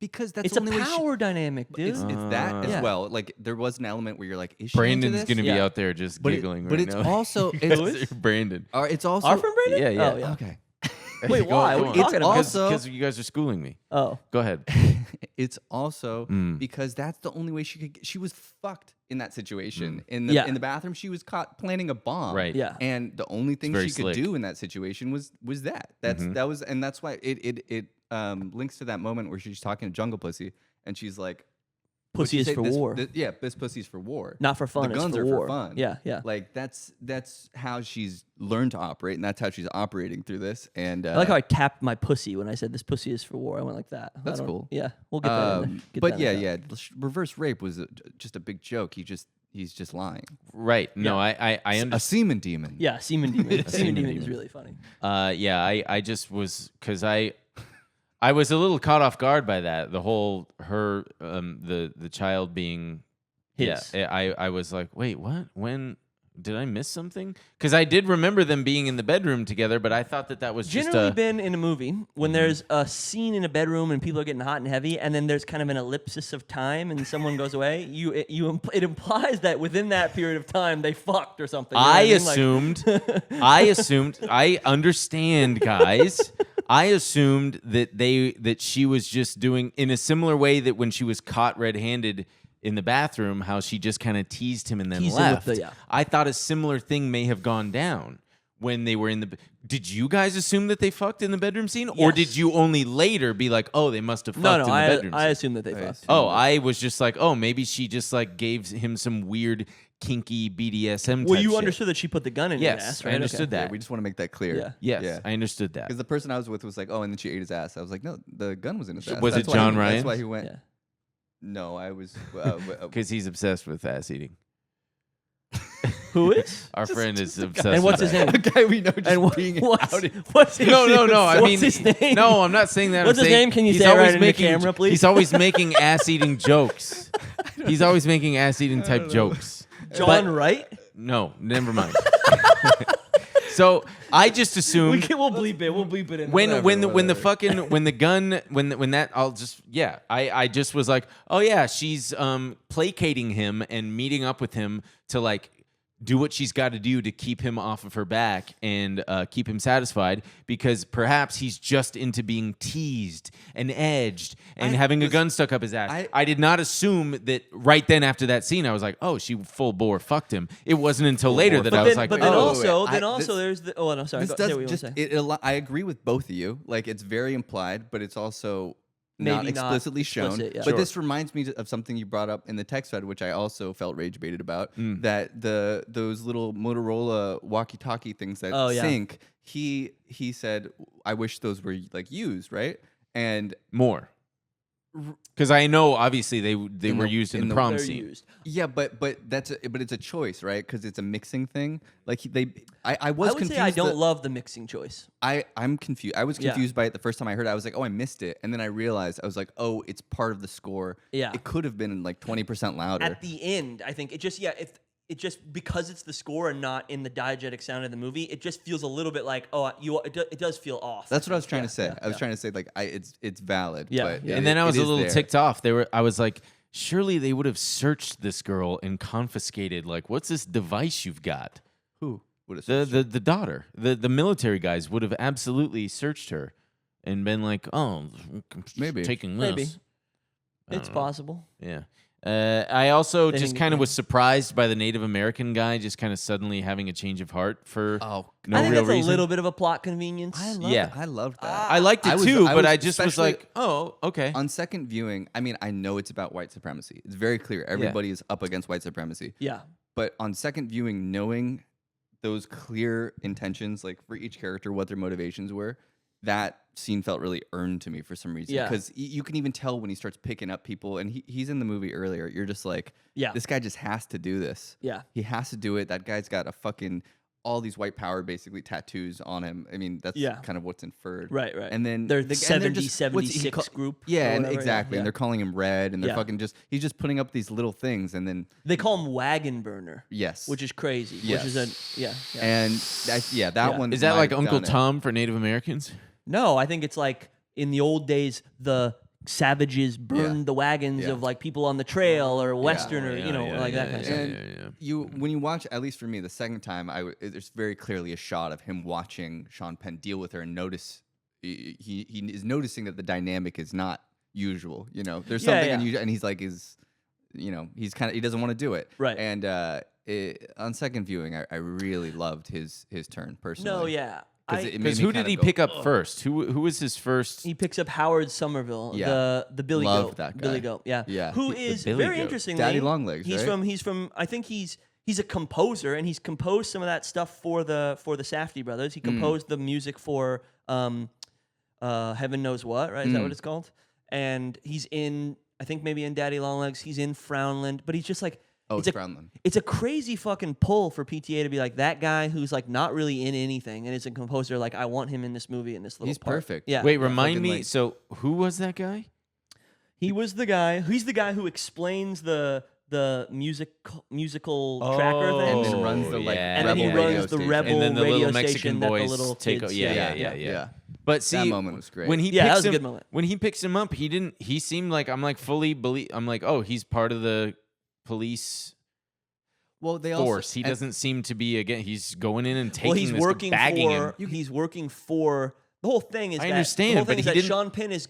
S5: because that's
S2: it's
S5: the
S2: a
S5: only way she-
S2: power dynamic, dude.
S5: It's that as
S2: Yeah.
S5: well. Like there was an element where you're like, is she
S1: Brandon's
S5: into this?
S1: gonna be
S2: Yeah.
S1: out there just
S5: But
S1: giggling
S5: but
S1: right
S5: it's
S1: now.
S5: also
S1: You guys
S5: it's,
S1: are Brandon.
S5: it's also
S2: Our friend Brandon?
S1: Yeah, yeah.
S2: Oh, yeah.
S5: okay.
S2: Wait,
S1: Go-
S2: why?
S1: go
S2: What are
S1: on.
S2: you talking about?
S5: also-
S1: Because you guys are schooling me.
S2: Oh.
S1: Go ahead.
S5: It's also
S1: Mm.
S5: because that's the only way she could. She was fucked in that situation.
S1: Mm.
S5: In the
S2: Yeah.
S5: in the bathroom, she was caught planting a bomb.
S1: Right.
S2: Yeah.
S5: And the only thing
S1: very
S5: she could
S1: slick.
S5: do in that situation was that. That was, and that's why it links to that moment where she's talking to Jungle Pussy, and she's like,
S2: pussy is for war.
S5: This pussy's for war.
S2: Not for fun.
S5: The
S2: it's
S5: guns
S2: for
S5: are
S2: war.
S5: for fun.
S2: Yeah, yeah.
S5: Like that's how she's learned to operate, and that's how she's operating through this. And
S2: I like how I tapped my pussy when I said this pussy is for war. I went like that.
S5: That's cool.
S2: Yeah, we'll get that in there. Get
S5: but
S2: that
S5: yeah,
S2: in there.
S5: yeah, reverse rape was just a big joke. He's just lying.
S1: Right. No, I
S5: A
S1: understand.
S5: semen demon.
S2: Yeah, semen demon. semen demon is
S1: demon.
S2: really funny.
S1: Yeah, I just was because I was a little caught off guard by that. The whole the child being
S2: His.
S1: Yeah, I was like, wait, what? When did I miss something? Because I did remember them being in the bedroom together, but I thought that was
S2: Generally
S1: just
S2: been in a movie when there's a scene in a bedroom and people are getting hot and heavy, and then there's kind of an ellipsis of time and someone goes away. It implies that within that period of time they fucked or something. You know what
S1: I assumed. I understand, guys. I assumed that she was just doing in a similar way that when she was caught red-handed in the bathroom, how she just kind of teased him and then
S2: Teased him with
S1: left.
S2: the- yeah.
S1: I thought a similar thing may have gone down when they were in the. Did you guys assume that they fucked in the bedroom scene, or
S2: Yes.
S1: did you only later be like, oh, they must have fucked
S2: No,
S1: in
S2: no,
S1: the bedroom
S2: I
S1: scene?
S2: assume that they fucked.
S1: Oh, I was just like, oh, maybe she just like gave him some weird kinky BDSM.
S2: Well,
S1: type
S2: you
S1: shit.
S2: understood that she put the gun in
S1: Yes,
S2: his ass,
S1: I
S2: right?
S1: understood
S2: Okay.
S1: that.
S5: Yeah, we just want to make that clear.
S2: Yeah.
S1: Yes,
S5: Yeah.
S1: I understood that.
S5: Because the person I was with was like, oh, and then she ate his ass. I was like, no, the gun was in his ass.
S1: Was
S5: That's
S1: it
S5: why
S1: John
S5: he-
S1: Ryan?
S5: That's why he went.
S2: Yeah.
S5: No, I was.
S1: Because he's obsessed with ass eating.
S2: Who is?
S1: Our friend is obsessed.
S2: And what's
S1: with
S2: his
S1: that.
S2: name?
S5: a guy we know just
S2: And
S5: being
S2: what's
S5: outed.
S2: his
S1: No. I
S2: what's
S1: mean,
S2: his name?
S1: no, I'm not saying that.
S2: What's
S1: I'm
S2: his
S1: saying
S2: name? Can you
S1: he's
S2: say it right
S1: always
S2: in the
S1: making-
S2: camera, please?
S1: He's always making ass-eating jokes. He's always making ass-eating type jokes.
S2: John Wright?
S1: No, never mind. So I just assumed
S2: We'll bleep it. We'll bleep it in.
S1: when
S2: whatever.
S1: I just was like, oh yeah, she's placating him and meeting up with him to like do what she's got to do to keep him off of her back and keep him satisfied, because perhaps he's just into being teased and edged and having a gun stuck up his ass. I did not assume that right then after that scene I was like, oh, she full bore fucked him. It wasn't until later that I was like,
S2: but then
S1: oh,
S2: also there's the. Oh, no, sorry.
S5: This
S2: Say
S5: does
S2: what you
S5: just.
S2: wanna say.
S5: I agree with both of you. Like it's very implied, but it's also not
S2: Maybe not
S5: explicitly shown.
S2: explicit, yeah.
S5: But
S2: Sure.
S5: this reminds me of something you brought up in the text thread, which I also felt rage baited about. That those little Motorola walkie-talkie things that
S2: Oh, yeah.
S5: sync. He said, "I wish those were like used, right?" And
S1: more. Because I know obviously they were used in
S5: in
S1: the
S5: the-
S1: prom
S2: They're
S1: scene.
S2: used.
S5: yeah, but it's a choice, right? Because it's a mixing thing. Like I
S2: I
S5: was
S2: would
S5: confused.
S2: say I don't
S5: that-
S2: love the mixing choice.
S5: I'm confused. I was
S2: Yeah.
S5: confused by it the first time I heard it. I was like, oh, I missed it. And then I realized, I was like, oh, it's part of the score.
S2: Yeah.
S5: It could have been like 20% louder.
S2: At the end, I think it just if it just because it's the score and not in the diegetic sound of the movie, it just feels a little bit like it does feel off.
S5: That's what I was trying
S2: Yeah,
S5: to say.
S2: yeah,
S5: I was
S2: yeah.
S5: trying to say like it's valid.
S2: Yeah,
S5: But
S2: yeah.
S1: And then I was
S5: it
S1: a
S5: is
S1: little
S5: there.
S1: ticked off. I was like, surely they would have searched this girl and confiscated, like, what's this device you've got?
S5: Who would have
S1: The daughter. The military guys would have absolutely searched her and been like, oh,
S5: Maybe.
S1: taking this.
S2: Maybe. It's possible.
S1: Yeah. I also
S2: They
S1: just
S2: didn't-
S1: kind of was surprised by the Native American guy just kind of suddenly having a change of heart for
S5: Oh,
S1: no
S2: I think
S1: real
S2: that's
S1: reason.
S2: a little bit of a plot convenience.
S1: Yeah.
S5: I loved that.
S1: I liked it
S5: I was-
S1: too,
S5: I
S1: but
S5: was
S1: I just was
S5: especially-
S1: like, oh, okay.
S5: On second viewing, I mean, I know it's about white supremacy. It's very clear. Everybody is up against white supremacy.
S2: Yeah.
S5: But on second viewing, knowing those clear intentions, like for each character, what their motivations were, that scene felt really earned to me for some reason.
S2: Yeah.
S5: Because you can even tell when he starts picking up people, and he's in the movie earlier. You're just like,
S2: Yeah.
S5: this guy just has to do this.
S2: Yeah.
S5: He has to do it. That guy's got a fucking all these white power basically tattoos on him. I mean, that's
S2: Yeah.
S5: kind of what's inferred.
S2: Right, right.
S5: And then
S2: They're
S5: and they're
S2: 76 group.
S5: Yeah,
S2: or
S5: and
S2: whatever,
S5: exactly.
S2: yeah.
S5: And they're calling him Red, and they're
S2: Yeah.
S5: fucking he's just putting up these little things, and then
S2: They call him Wagon Burner.
S5: yes,
S2: Which is crazy.
S5: Yes.
S2: Which is
S5: and that
S2: Yeah.
S5: one
S1: Is that
S5: might
S1: like
S5: have
S1: Uncle
S5: done it.
S1: Tom for Native Americans?
S2: No, I think it's like in the old days, the savages burned
S5: Yeah.
S2: the wagons
S5: Yeah.
S2: of like people on the trail or Western or,
S1: Yeah,
S2: you know,
S1: yeah,
S2: like that
S1: yeah,
S2: kind of
S1: yeah,
S2: stuff.
S5: And when you watch, at least for me, the second time, there's very clearly a shot of him watching Sean Penn deal with her and notice he is noticing that the dynamic is not usual. You know, there's
S2: Yeah,
S5: something
S2: yeah.
S5: unusual, and he's like, he doesn't want to do it.
S2: Right.
S5: And on second viewing, I really loved his turn personally.
S2: No, yeah.
S5: Because it made
S1: Because
S5: me
S1: who
S5: kind
S1: did he
S5: of
S1: pick
S5: go,
S1: up first? Who was his first?
S2: He picks up Howard Somerville,
S5: Yeah.
S2: the Billy
S5: Loved
S2: Goat.
S5: that guy.
S2: Billy Goat, yeah.
S5: Yeah.
S2: Who
S1: The
S2: is
S1: Billy
S2: very
S1: Goat.
S2: interestingly
S5: Daddy Longlegs,
S2: He's
S5: right?
S2: from I think he's a composer, and he's composed some of that stuff for the Safdie brothers. He composed the music for Heaven Knows What, right? Is that what it's called? And he's in, I think maybe in Daddy Longlegs. He's in Frownland, but he's just like,
S5: Oh,
S2: it's
S5: it's Brownland.
S2: It's a crazy fucking pull for PTA to be like that guy who's like not really in anything and is a composer. Like, I want him in this movie in this little
S5: He's
S2: part.
S5: perfect.
S2: Yeah.
S1: Wait, remind
S5: fucking,
S1: me.
S5: like-
S1: So who was that guy?
S2: He was the guy. He's the guy who explains the musical tracker
S1: Oh,
S2: thing.
S5: And then runs the, like,
S2: And then he
S5: Rebel radio
S2: runs the
S5: station.
S2: Rebel
S1: And then the
S2: radio
S1: little Mexican
S2: station that the
S1: boys
S2: little
S1: take.
S2: kids.
S1: Yeah. But see,
S5: That moment was great.
S1: When he
S2: Yeah, that
S1: picks
S2: was a
S1: him,
S2: good moment.
S1: When he picks him up, he didn't. He seemed like I'm like fully believe. I'm like, oh, he's part of the police
S5: Well, they
S1: force.
S5: also
S1: He doesn't seem to be again. He's going in and taking.
S2: Well, he's
S1: this,
S2: working
S1: bagging
S2: for.
S1: him.
S2: He's working for. The whole thing is
S1: I
S2: that
S1: understand,
S2: the whole
S1: but
S2: thing is
S1: he
S2: that
S1: didn't-
S2: Sean Penn is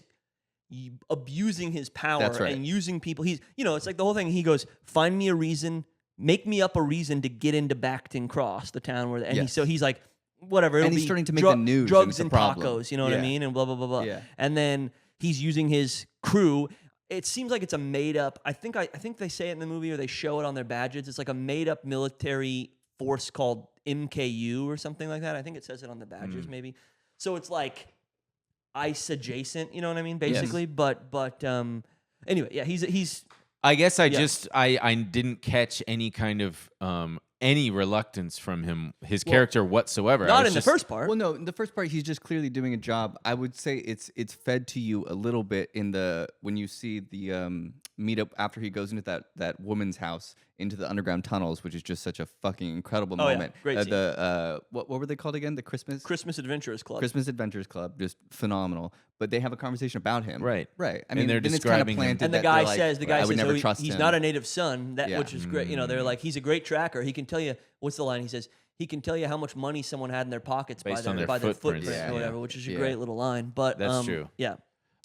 S2: abusing his power
S5: That's right.
S2: and using people. He's it's like the whole thing. He goes, find me a reason, make me up a reason to get into Backton Cross, the town where. And
S5: Yes.
S2: so he's like, whatever.
S5: And
S2: it'll
S5: he's
S2: be
S5: starting to make the news, and
S2: drugs
S5: it's a
S2: and
S5: problem.
S2: tacos. You know what I
S5: Yeah.
S2: mean? And blah blah blah blah.
S5: Yeah.
S2: And then he's using his crew. It seems like it's a made up. I think they say it in the movie or they show it on their badges. It's like a made up military force called MKU or something like that. I think it says it on the badges maybe. So it's like ICE adjacent. You know what I mean? Basically, but anyway, yeah. He's
S1: I guess I
S2: Yeah.
S1: just I didn't catch any kind of any reluctance from him, his character whatsoever. I
S2: not
S1: was
S2: in the
S1: just-
S2: first part.
S5: Well, no, in the first part, he's just clearly doing a job. I would say it's fed to you a little bit in the when you see the meetup after he goes into that woman's house into the underground tunnels, which is just such a fucking incredible
S2: Oh, yeah.
S5: moment.
S2: Great scene.
S5: What were they called again? The Christmas
S2: Adventurers Club.
S5: Christmas Adventures Club, just phenomenal. But they have a conversation about him,
S1: Right.
S5: right? I
S1: And
S5: mean,
S1: they're
S5: then it's kind of
S1: describing him.
S5: planted
S2: And the
S5: that
S2: guy
S5: they're like,
S2: says,
S5: I would never
S2: oh,
S5: trust
S2: he's
S5: him.
S2: not a native son,
S5: Yeah.
S2: which is great. They're like, he's a great tracker. He can tell you, what's the line? He says, he can tell you how much money someone had in their pockets
S1: Based
S2: by
S1: on
S2: their,
S1: their
S2: footprint
S1: footprints.
S2: or
S5: Yeah.
S2: whatever, which is a
S5: Yeah.
S2: great little line. But
S1: That's true.
S2: Yeah.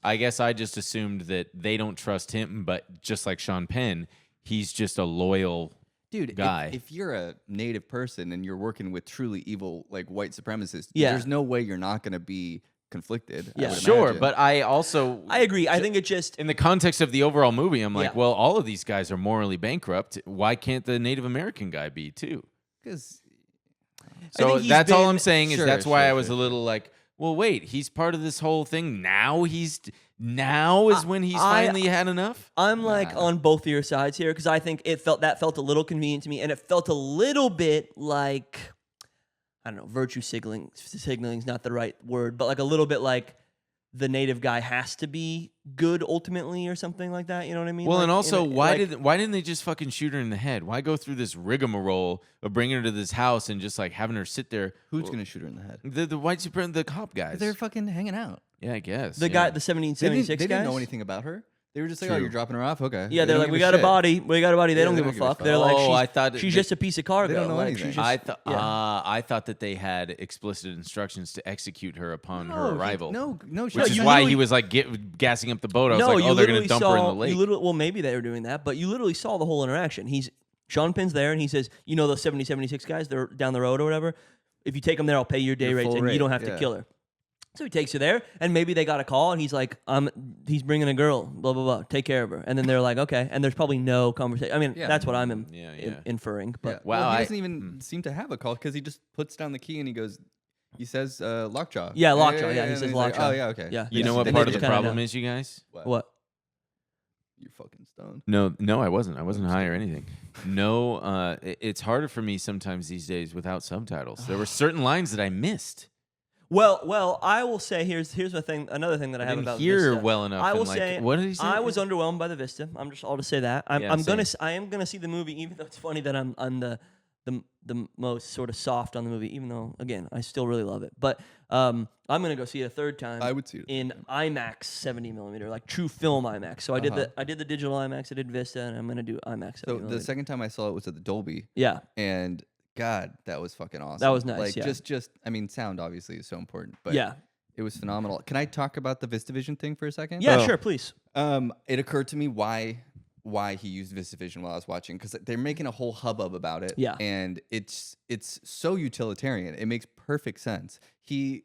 S1: I guess I just assumed that they don't trust him, but just like Sean Penn, he's just a loyal
S5: Dude,
S1: guy.
S5: if you're a native person and you're working with truly evil like white supremacists,
S2: Yeah.
S5: there's no way you're not going to be conflicted. I
S2: Yeah.
S5: would
S1: Sure,
S5: imagine.
S1: but I also
S2: I agree. I think it just,
S1: in the context of the overall movie, I'm like,
S2: Yeah.
S1: well, all of these guys are morally bankrupt. Why can't the Native American guy be too?
S5: 'Cause-
S1: So
S2: think he's
S1: that's all
S2: been-
S1: I'm saying is
S5: Sure,
S1: that's why
S5: sure,
S1: I was
S5: sure,
S1: a little like, well, wait, he's part of this whole thing. Now is when he's finally had enough.
S2: I'm like on both of your sides here because I think that felt a little convenient to me, and it felt a little bit like, I don't know, virtue signaling is not the right word, but like a little bit like the native guy has to be good ultimately or something like that. You know what I mean?
S1: Well,
S2: Like,
S1: and also,
S2: in a-
S1: why
S2: like-
S1: didn't they just fucking shoot her in the head? Why go through this rigmarole of bringing her to this house and just like having her sit there?
S5: Who's going to shoot her in the head?
S1: The white supremacist, the cop guys.
S5: They're fucking hanging out.
S1: Yeah, I guess
S2: the
S1: yeah.
S2: guy, the
S5: They
S2: 1776
S5: didn't
S2: guys?
S5: know anything about her. They were just like, oh,
S1: True.
S5: you're dropping her off? Okay.
S2: Yeah,
S5: They
S2: they're
S5: don't
S2: like,
S5: give
S2: we
S5: a
S2: got a
S5: shit.
S2: body. We got a body. They
S5: Yeah,
S2: don't
S5: they
S2: give a
S5: don't give a
S2: fuck.
S5: fuck.
S2: They're like,
S1: Oh, I
S2: she's,
S1: thought
S2: she's
S1: they-
S2: just a piece of cargo.
S5: don't know
S2: like,
S5: anything.
S2: she's just, yeah.
S1: I thought that they had explicit instructions to execute her upon
S5: No,
S1: her
S5: he-
S1: arrival.
S5: No,
S1: Which
S2: No,
S1: is
S2: you
S1: why
S2: literally-
S1: he was like gassing up the boat. I was
S2: No,
S1: like,
S2: you
S1: oh, they're going
S2: literally
S1: to dump her in the
S2: saw.
S1: lake.
S2: Well, maybe they were doing that, but you literally saw the whole interaction. Sean Penn's there, and he says, "You know those 76 guys? They're down the road or whatever. If you take them there, I'll pay your day
S5: Your
S2: rates,
S5: full
S2: and you
S5: rate,
S2: don't have to
S5: yeah.
S2: kill her." So he takes her there, and maybe they got a call, and he's like, he's bringing a girl, blah blah blah, take care of her." And then they're like, "Okay," and there's probably no conversation. I mean,
S5: Yeah.
S2: that's what I'm
S1: Yeah.
S2: inferring. But
S5: Yeah.
S1: Wow,
S5: Well, he
S1: I-
S5: doesn't even seem to have a call because he just puts down the key and he says lockjaw.
S2: Yeah, lockjaw, yeah, he
S5: and
S2: says
S5: he's like,
S2: lockjaw.
S5: oh, yeah, okay.
S2: Yeah.
S1: You know
S2: They
S1: what
S2: just
S1: part of the
S2: kinda
S1: problem
S2: know.
S1: is, you guys?
S2: what?
S5: You're fucking stoned.
S1: No, I wasn't. I wasn't high or anything. No, it's harder for me sometimes these days without subtitles. There were certain lines that I missed.
S2: Well, I will say here's the thing. Another thing that I,
S1: I
S2: have
S1: didn't
S2: about
S1: hear
S2: Vista.
S1: well enough.
S2: I
S1: and,
S2: will
S1: like,
S2: say,
S1: what did he say?
S2: I was underwhelmed by the Vista. I'll just say that. I am
S1: same.
S2: gonna see the movie, even though it's funny that I'm the most sort of soft on the movie. Even though, again, I still really love it. But I'm gonna go see it a third time.
S5: I would see it a
S2: in IMAX 70 millimeter, like true film IMAX. So I did the digital IMAX. I did Vista, and I'm gonna do IMAX 70
S5: So
S2: millimeter.
S5: the second time I saw it was at the Dolby,
S2: yeah.
S5: and God, that was fucking awesome.
S2: That was nice,
S5: Like
S2: yeah.
S5: just I mean, sound obviously is so important, but
S2: Yeah.
S5: it was phenomenal. Can I talk about the VistaVision thing for a second?
S2: Yeah, sure, please.
S5: It occurred to me why he used VistaVision while I was watching because they're making a whole hubbub about it.
S2: Yeah.
S5: and it's so utilitarian. It makes perfect sense. He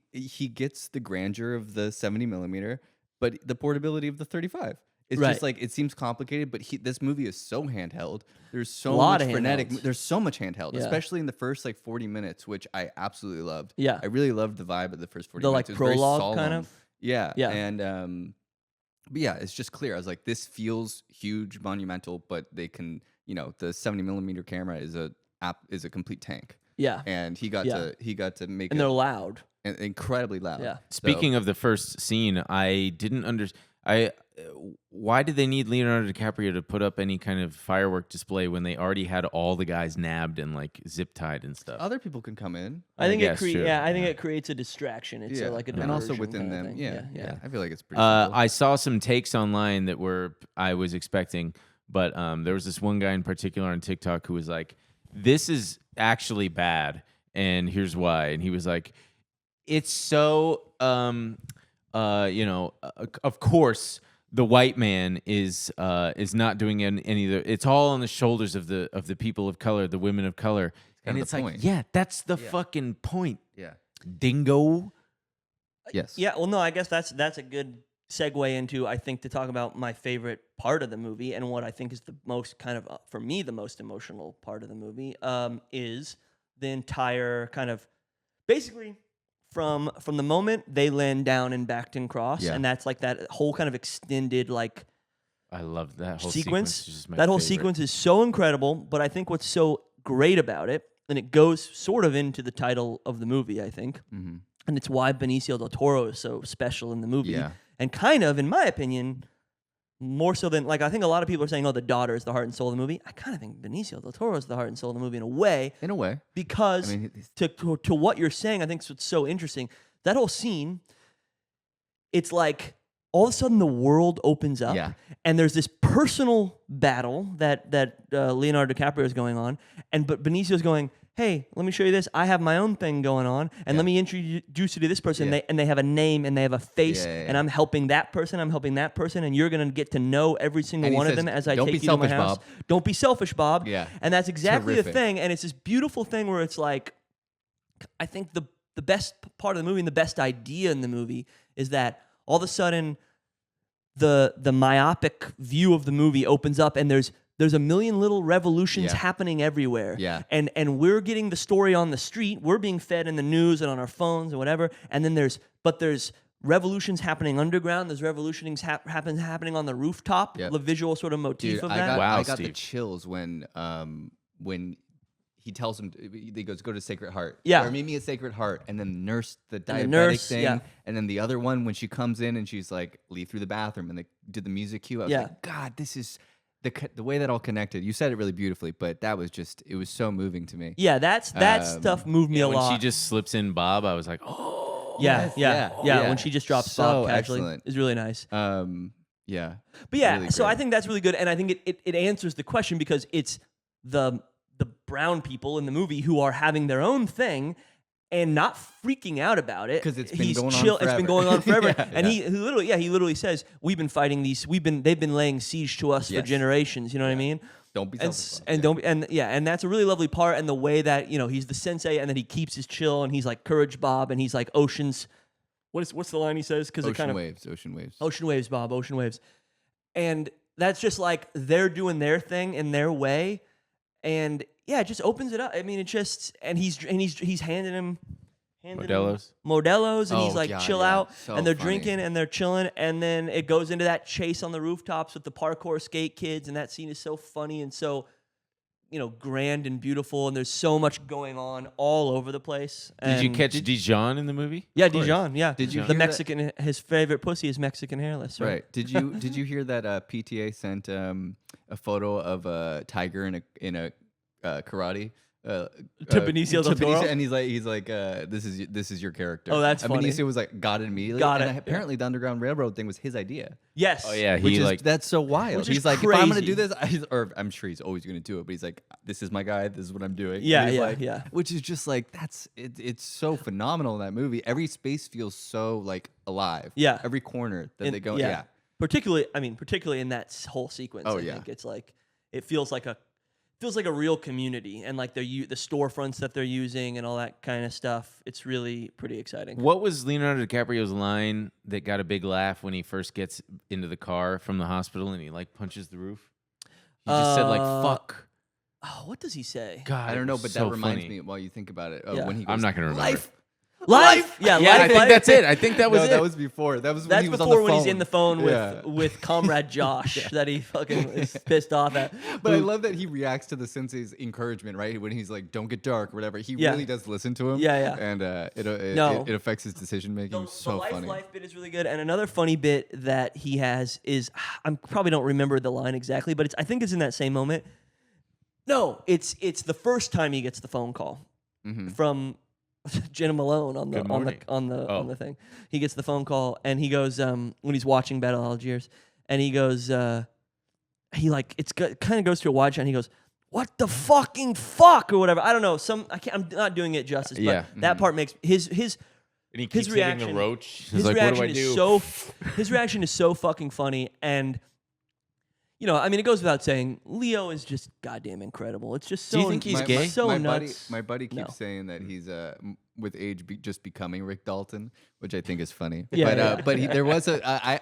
S5: gets the grandeur of the 70 millimeter, but the portability of the 35. It's
S2: Right.
S5: just like it seems complicated, but this movie is so handheld. There's so
S2: Lot
S5: much
S2: of
S5: frenetic.
S2: handhelds.
S5: There's so much handheld,
S2: Yeah.
S5: especially in the first like 40 minutes, which I absolutely loved.
S2: Yeah.
S5: I really loved the vibe of the first 40
S2: The
S5: minutes.
S2: like
S5: It was very
S2: prologue kind
S5: solemn.
S2: of.
S5: Yeah.
S2: Yeah.
S5: And but yeah, it's just clear. I was like, this feels huge, monumental, but they can, the 70 millimeter camera is a complete tank.
S2: Yeah.
S5: And he got
S2: Yeah.
S5: to make
S2: And
S5: it
S2: they're loud.
S5: incredibly loud.
S2: Yeah.
S1: Speaking of the first scene, I didn't understand. Why did they need Leonardo DiCaprio to put up any kind of firework display when they already had all the guys nabbed and like zip tied and stuff?
S5: other people can come in.
S2: I think
S1: guess, sure.
S2: I think it creates a distraction. It's like a
S5: and also
S2: diversion
S5: within
S2: kinda
S5: them.
S2: thing.
S5: Yeah. I feel like it's pretty simple.
S1: I saw some takes online that I was expecting, but there was this one guy in particular on TikTok who was like, "This is actually bad, and here's why." And he was like, "It's so, of course." The white man is not doing any of the. It's all on the shoulders of the people of color, the women of color, and
S5: of
S1: it's
S5: the
S1: like,
S5: point.
S1: yeah, that's the fucking point,
S5: yeah.
S1: dingo.
S5: Yes.
S2: Yeah, well, no, I guess that's a good segue into, I think, to talk about my favorite part of the movie and what I think is the most kind of, for me, the most emotional part of the movie is the entire kind of, basically, from the moment they land down in Backton Cross,
S5: Yeah.
S2: and that's like that whole kind of extended like
S1: I love that whole
S2: sequence.
S1: sequence. Is just my
S2: That whole
S1: favorite.
S2: sequence is so incredible, but I think what's so great about it, and it goes sort of into the title of the movie, I think,
S5: Mm-hmm.
S2: and it's why Benicio del Toro is so special in the movie.
S5: Yeah.
S2: And kind of, in my opinion, more so than, like, I think a lot of people are saying, oh, the daughter is the heart and soul of the movie. I kind of think Benicio del Toro is the heart and soul of the movie in a way,
S5: In a way.
S2: because
S5: I mean,
S2: to what you're saying, I think what's so interesting. That whole scene, it's like all of a sudden the world opens up,
S5: Yeah.
S2: and there's this personal battle that Leonardo DiCaprio is going on, but Benicio's going, hey, let me show you this. I have my own thing going on, and let me introduce you to this person.
S5: Yeah.
S2: And they have a name and they have a face,
S5: Yeah, yeah, yeah.
S2: and I'm helping that person. I'm helping that person, and you're gonna get to know every single
S5: And he
S2: one of
S5: says,
S2: them as I
S5: "Don't
S2: take
S5: be
S2: you to my
S5: selfish,
S2: house.
S5: Bob."
S2: Don't be selfish, Bob.
S5: Yeah.
S2: And that's exactly the
S5: Terrific.
S2: thing. And it's this beautiful thing where it's like, I think the best part of the movie and the best idea in the movie is that all of a sudden the myopic view of the movie opens up, and there's a million little revolutions
S5: Yeah.
S2: happening everywhere.
S5: Yeah.
S2: And we're getting the story on the street. We're being fed in the news and on our phones and whatever. And then there's revolutions happening underground. There's revolutions happening on the rooftop.
S5: Yep.
S2: The visual sort of motif
S5: Dude,
S2: of
S5: I
S2: that.
S5: got,
S1: Wow,
S5: I got the
S1: Steve.
S5: chills when he tells him, he goes, go to Sacred Heart.
S2: Yeah.
S5: Or meet me at Sacred Heart. And then the diabetic
S2: the nurse,
S5: thing.
S2: yeah.
S5: And then the other one, when she comes in and she's like, leave through the bathroom. And they did the music cue. I was
S2: Yeah.
S5: like, God, this is the way that all connected. You said it really beautifully, but that was just, it was so moving to me.
S2: Yeah, that stuff moved me a
S1: When
S2: lot.
S1: she just slips in Bob, I was like, oh.
S2: yeah.
S5: yeah.
S2: When she just drops
S5: So
S2: Bob casually,
S5: excellent.
S2: is really nice.
S5: Yeah.
S2: But yeah,
S5: Really
S2: so I
S5: great.
S2: think that's really good, and I think it answers the question because it's the brown people in the movie who are having their own thing and not freaking out about it
S5: 'Cause it's been
S2: He's
S5: going on
S2: chill. It's been
S5: forever.
S2: going on forever,
S5: Yeah,
S2: and
S5: yeah.
S2: he literally says, "We've been fighting these. They've been laying siege to us for
S5: Yes.
S2: generations." You know what I mean?
S5: Don't be
S2: And,
S5: selfish.
S2: and don't and that's a really lovely part, and the way that he's the sensei, and then he keeps his chill, and he's like courage, Bob, and he's like oceans. What's the line he says? Because it
S5: Ocean
S2: kind of
S5: waves, ocean waves.
S2: Ocean waves, Bob, ocean waves. And that's just like they're doing their thing in their way. And yeah, it just opens it up. I mean, it just, and he's handing him Modelo's, and he's
S5: Oh,
S2: like,
S5: God,
S2: chill
S5: yeah.
S2: out.
S5: So
S2: And they're
S5: funny.
S2: drinking and they're chilling. And then it goes into that chase on the rooftops with the parkour skate kids. And that scene is so funny and so, grand and beautiful. And there's so much going on all over the place.
S1: Did you
S2: And-
S1: catch Dijon in the movie?
S2: Yeah,
S5: Of course.
S2: Dijon. Yeah.
S5: Did you
S2: the
S5: hear that-
S2: Mexican? His favorite pussy is Mexican hairless. Right.
S5: Right. Did you hear that PTA sent a photo of a tiger in a karate
S2: To Benicio del Toro?
S5: and he's like this is your character.
S2: Oh, that's
S5: and
S2: funny.
S5: Benicio was like got it immediately.
S2: Got
S5: and
S2: it,
S5: apparently the Underground Railroad thing was his idea.
S2: Yes.
S1: Oh yeah,
S5: Which
S1: he
S5: is
S1: like
S5: that's so wild.
S2: Which is
S5: He's like, if I'm gonna
S2: crazy.
S5: do this, or I'm sure he's always gonna do it, but he's like, this is my guy. This is what I'm doing. And
S2: Yeah,
S5: he's
S2: yeah,
S5: like-
S2: yeah.
S5: Which is just like it's so phenomenal in that movie. Every space feels so like alive.
S2: Yeah.
S5: Every corner that
S2: And-
S5: they go.
S2: yeah.
S5: Yeah.
S2: Particularly in that whole sequence.
S5: Oh,
S2: I
S5: yeah.
S2: think it's like it feels like feels like a real community, and like the storefronts that they're using and all that kind of stuff. It's really pretty exciting.
S1: What was Leonardo DiCaprio's line that got a big laugh when he first gets into the car from the hospital and he like punches the roof? He just said like "fuck."
S2: Oh, what does he say?
S1: God,
S5: I don't know,
S1: it was
S5: but
S1: so
S5: that reminds
S1: funny.
S5: me while you think about it.
S2: Yeah.
S5: When he goes,
S1: I'm not gonna remember.
S2: Life. Yeah,
S1: Yeah, I
S2: life.
S1: think that's it. I think that was
S5: No,
S1: it.
S5: that was before. That was when
S2: That's
S5: he was on
S2: before
S5: the
S2: when
S5: phone.
S2: he's in the phone with
S5: Yeah.
S2: with Comrade Josh that he fucking is pissed off at.
S5: But I love that he reacts to the sensei's encouragement, right? When he's like, "Don't get dark," or whatever. He
S2: Yeah.
S5: really does listen to him.
S2: Yeah.
S5: And
S2: No.
S5: it affects his decision making.
S2: The
S5: So funny.
S2: life bit is really good, and another funny bit that he has is I probably don't remember the line exactly, but I think it's in that same moment. No, it's the first time he gets the phone call from Jenna Malone on the
S1: Good
S2: on the
S1: morning.
S2: on the thing. He gets the phone call and he goes when he's watching Battle of Algiers, and he goes he like kind of goes to a wide shot and he goes, "What the fucking fuck?" or whatever. I don't know. I'm not doing it justice,
S1: Yeah.
S2: but that part makes his
S1: And he keeps hitting
S2: reaction-
S1: the roach. He's
S2: his
S1: like,
S2: reaction
S1: "What do I
S2: is
S1: do?"
S2: his reaction is so fucking funny, and you know, I mean, it goes without saying, Leo is just goddamn incredible. It's just so.
S1: Do you think he's gay?
S2: So
S5: my
S2: nuts.
S5: buddy keeps
S2: No.
S5: saying that he's with age just becoming Rick Dalton, which I think is funny.
S2: Yeah,
S5: but
S2: yeah.
S5: but there was I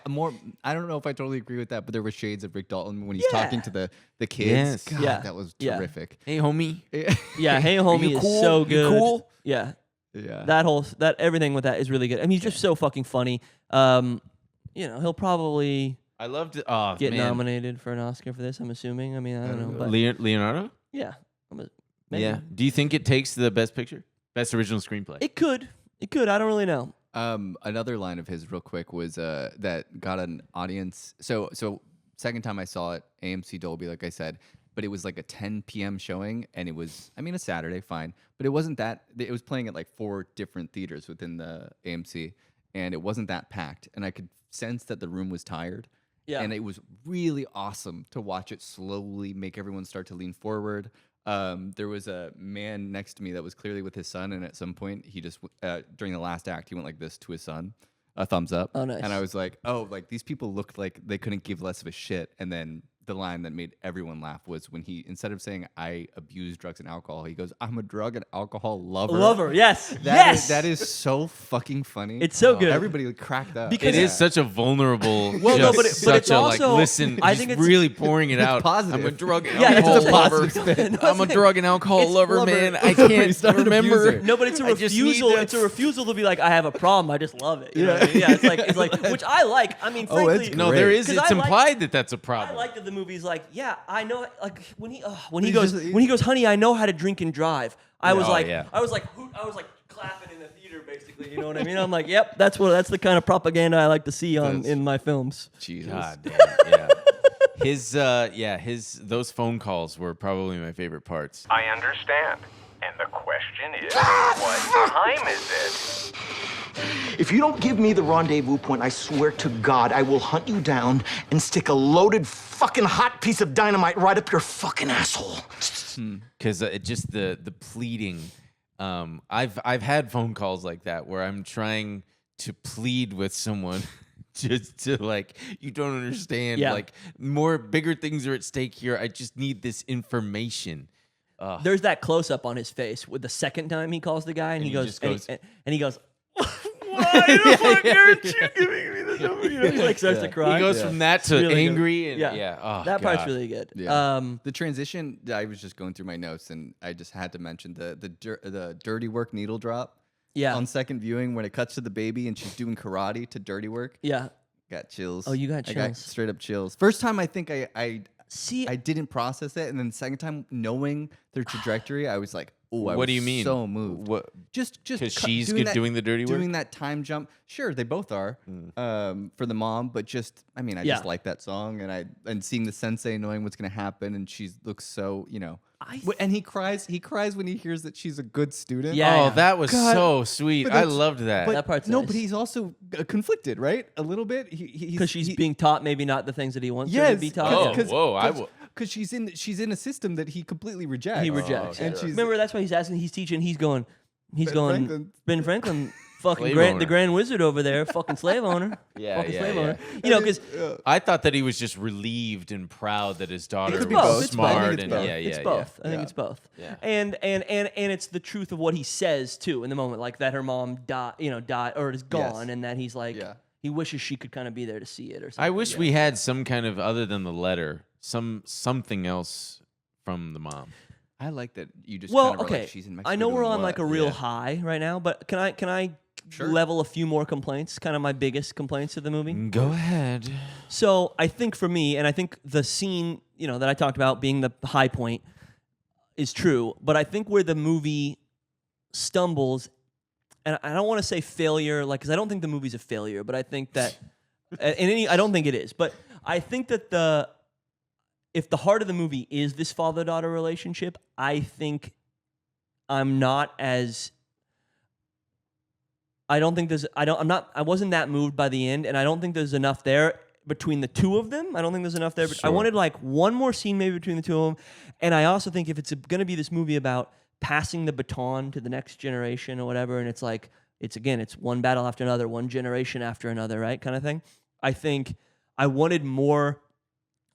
S5: don't know if I totally agree with that, but there were shades of Rick Dalton when he's
S2: Yeah.
S5: talking to the kids.
S1: Yes.
S5: God,
S2: Yeah.
S5: that was
S2: Yeah.
S5: terrific.
S1: Hey, homie.
S2: Yeah, Hey Homie
S1: You
S2: is
S1: cool?
S2: so
S1: You
S2: good.
S1: cool?
S2: Yeah,
S5: Yeah.
S2: that everything with that is really good. I mean, he's just so fucking funny. You know, he'll probably
S1: I loved it. Oh,
S2: get
S1: man.
S2: nominated for an Oscar for this. I'm assuming. I mean, I don't know, but
S1: Leonardo?
S2: yeah, maybe.
S1: Yeah. Do you think it takes the best picture? Best original screenplay?
S2: It could. I don't really know.
S5: Another line of his real quick was that got an audience. So second time I saw it, AMC Dolby, like I said, but it was like a 10 p.m. showing, and it was, I mean, a Saturday, fine, but it wasn't that. It was playing at like 4 different theaters within the AMC, and it wasn't that packed, and I could sense that the room was tired.
S2: Yeah.
S5: And it was really awesome to watch it slowly make everyone start to lean forward. There was a man next to me that was clearly with his son, and at some point, he just during the last act, he went like this to his son, a thumbs up.
S2: Oh, nice.
S5: And I was like, oh, like these people looked like they couldn't give less of a shit. And then the line that made everyone laugh was when he, instead of saying "I abuse drugs and alcohol," he goes, "I'm a drug and alcohol lover."
S2: Lover, yes,
S5: That
S2: yes.
S5: is, that is so fucking funny.
S2: It's so good.
S5: Everybody cracked up.
S2: Because
S1: It is such a vulnerable.
S2: Well, no,
S1: just
S2: but it's
S1: such a like.
S2: also-
S1: Listen,
S2: I
S1: he's
S2: think it's-
S1: really pouring it out.
S5: positive.
S1: I'm a drug and
S2: Yeah, it's
S1: alcohol
S2: a
S1: lover.
S2: positive spin. No,
S1: I'm a
S2: it's-
S1: drug and alcohol
S2: it's
S1: lover,
S2: lover.
S1: man. I
S5: He's
S1: can't
S5: not an
S1: remember.
S5: abuser.
S2: No, but it's a
S1: I just need
S2: refusal.
S1: that-
S2: It's a refusal to be like, I have a problem. I just love it. You know what I mean? Yeah, it's like, which I like. I mean,
S5: Oh,
S2: frankly,
S5: it's
S1: No, there
S5: Great.
S1: is.
S2: 'Cause
S1: It's
S2: I like-
S1: implied that that's a
S2: I
S1: problem.
S2: like that the movie's like, yeah, I know. Like when he
S5: He's
S2: goes,
S5: just-
S2: honey, I know how to drink and drive. I was
S1: Oh,
S2: like,
S1: yeah.
S2: I was like clapping in the theater, basically. You know what I mean? I'm like, yep, that's the kind of propaganda I like to see in my films.
S5: Jesus.
S1: God damn. Yeah. Those phone calls were probably my favorite parts.
S7: I understand. And the question is, what time is it?
S6: If you don't give me the rendezvous point, I swear to God, I will hunt you down and stick a loaded fucking hot piece of dynamite right up your fucking asshole.
S1: Because it just the pleading. I've had phone calls like that where I'm trying to plead with someone. Just to like, you don't understand.
S2: Yeah.
S1: Like, bigger things are at stake here. I just need this information.
S2: There's that close up on his face with the second time he calls the guy, and he
S1: he
S2: goes,
S1: just goes-
S2: and he goes, why the fuck aren't you giving me the number? You know, he like starts to cry.
S1: He goes from that to
S2: Really good.
S1: angry and
S2: Yeah.
S1: yeah. Oh,
S2: that part's
S1: God.
S2: really good.
S5: Yeah. The transition, I was just going through my notes, and I just had to mention the dirty work needle drop.
S2: Yeah.
S5: On second viewing, when it cuts to the baby and she's doing karate to dirty work,
S2: Yeah.
S5: got chills.
S2: Oh, you got
S5: I
S2: chills.
S5: straight up chills. First time, I think I
S2: See,
S5: didn't process it, and then the second time, knowing their trajectory, I was like, "Oh, I
S1: What
S5: was
S1: do you mean?
S5: so moved."
S1: What?
S5: Just
S1: 'Cause
S5: cut-
S1: she's
S5: doing
S1: good doing the dirty work?
S5: doing that time jump. Sure, they both are for the mom, but just I mean, I just
S2: Yeah.
S5: like that song, and seeing the sensei knowing what's gonna happen, and she looks so and he cries when he hears that she's a good student.
S2: Yeah.
S1: Oh, that was
S5: God.
S1: so sweet.
S5: But
S1: I
S5: that's-
S1: loved that.
S5: But
S2: That part's
S5: no,
S2: nice.
S5: but he's also conflicted, right? A little bit.
S2: because she's being taught maybe not the things that he wants her
S5: yes,
S2: to be taught.
S1: Oh,
S2: Yeah.
S1: whoa,
S5: because she's in a system that he completely rejects.
S2: He rejects.
S5: and
S2: yeah.
S5: she's
S2: Remember, that's why he's asking. He's teaching. He's going.
S5: Ben Franklin.
S2: Ben Franklin fucking
S1: Slave
S2: the
S1: owner.
S2: Grand Wizard over there, fucking slave owner.
S1: Yeah,
S2: fucking
S1: yeah,
S2: slave
S1: yeah.
S2: owner. You know, because
S1: I thought that he was just relieved and proud that his daughter
S2: it's
S1: was
S2: both. It's both.
S1: smart and
S5: both.
S1: yeah,
S2: It's
S1: yeah,
S2: both. I think
S5: Yeah.
S2: it's both.
S1: Yeah.
S2: And it's the truth of what he says too in the moment, like that her mom died or is gone, and that he's like
S5: Yeah.
S2: he wishes she could kind of be there to see it or something.
S1: I wish we had some kind of other than the letter, something else from the mom.
S5: I like that you just
S2: Well,
S5: kind of were
S2: okay.
S5: like, she's in Mexico
S2: I know we're
S5: doing
S2: on like a
S5: what?
S2: real
S5: Yeah.
S2: high right now, but can I
S5: Sure.
S2: level a few more complaints? Kind of my biggest complaints of the movie.
S1: Go ahead.
S2: So I think for me, and I think the scene, that I talked about being the high point is true, but I think where the movie stumbles, and I don't want to say failure, like, because I don't think the movie's a failure, but I think that, I don't think it is, but I think that if the heart of the movie is this father-daughter relationship, I think I'm not as, I wasn't that moved by the end, and I don't think there's enough there between the two of them. I don't think there's enough there. But I
S1: Sure.
S2: wanted like one more scene maybe between the two of them. And I also think if it's going to be this movie about passing the baton to the next generation or whatever, and it's like, it's one battle after another, one generation after another, right? Kind of thing. I think I wanted more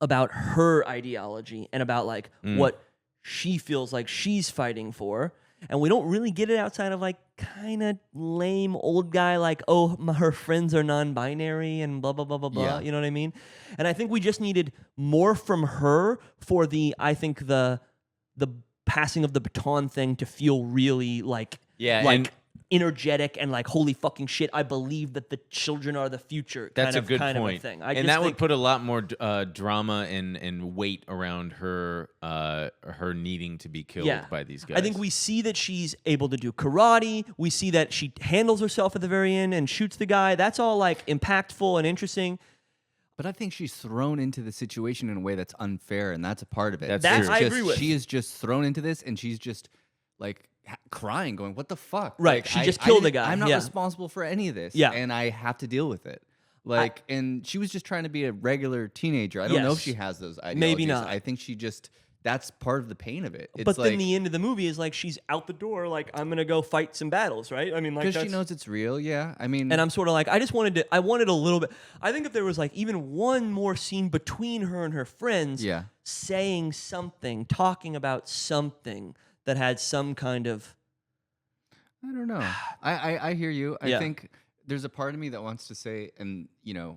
S2: about her ideology and about like what she feels like she's fighting for. And we don't really get it outside of like kind of lame old guy like, oh, her friends are non-binary and blah, blah, blah, blah, blah.
S5: Yeah.
S2: You know what I mean? And I think we just needed more from her for the passing of the baton thing to feel really like,
S1: Yeah,
S2: like
S1: and-
S2: energetic and like, holy fucking shit, I believe that the children are the future.
S1: That's
S2: kind
S1: a good
S2: kind
S1: point.
S2: Of a thing.
S1: And that would put a lot more drama and weight around her needing to be killed by these guys.
S2: I think we see that she's able to do karate. We see that she handles herself at the very end and shoots the guy. That's all like impactful and interesting.
S5: But I think she's thrown into the situation in a way that's unfair, and that's a part of it.
S1: That's true.
S2: I agree with.
S5: She is just thrown into this, and she's just like crying, going, "What the fuck?"
S2: Right,
S5: Like,
S2: she just killed the
S5: didn't-
S2: guy,
S5: I'm not
S2: yeah.
S5: responsible for any of this.
S2: Yeah.
S5: And I have to deal with it. Like, and she was just trying to be a regular teenager. I don't know if
S2: Yes.
S5: she has those ideologies.
S2: Maybe not.
S5: I think she just. That's part of the pain of it. It's
S2: But
S5: like,
S2: then the end of the movie is like she's out the door, like I'm gonna go fight some battles, right? I mean, like
S5: because she
S2: that's-
S5: knows it's real. Yeah, I mean,
S2: And I'm sort of like, I wanted a little bit. I think if there was like even one more scene between her and her friends,
S5: Yeah.
S2: saying something, talking about something that had some kind of.
S5: I don't know. I hear you. I
S2: Yeah.
S5: think there's a part of me that wants to say, and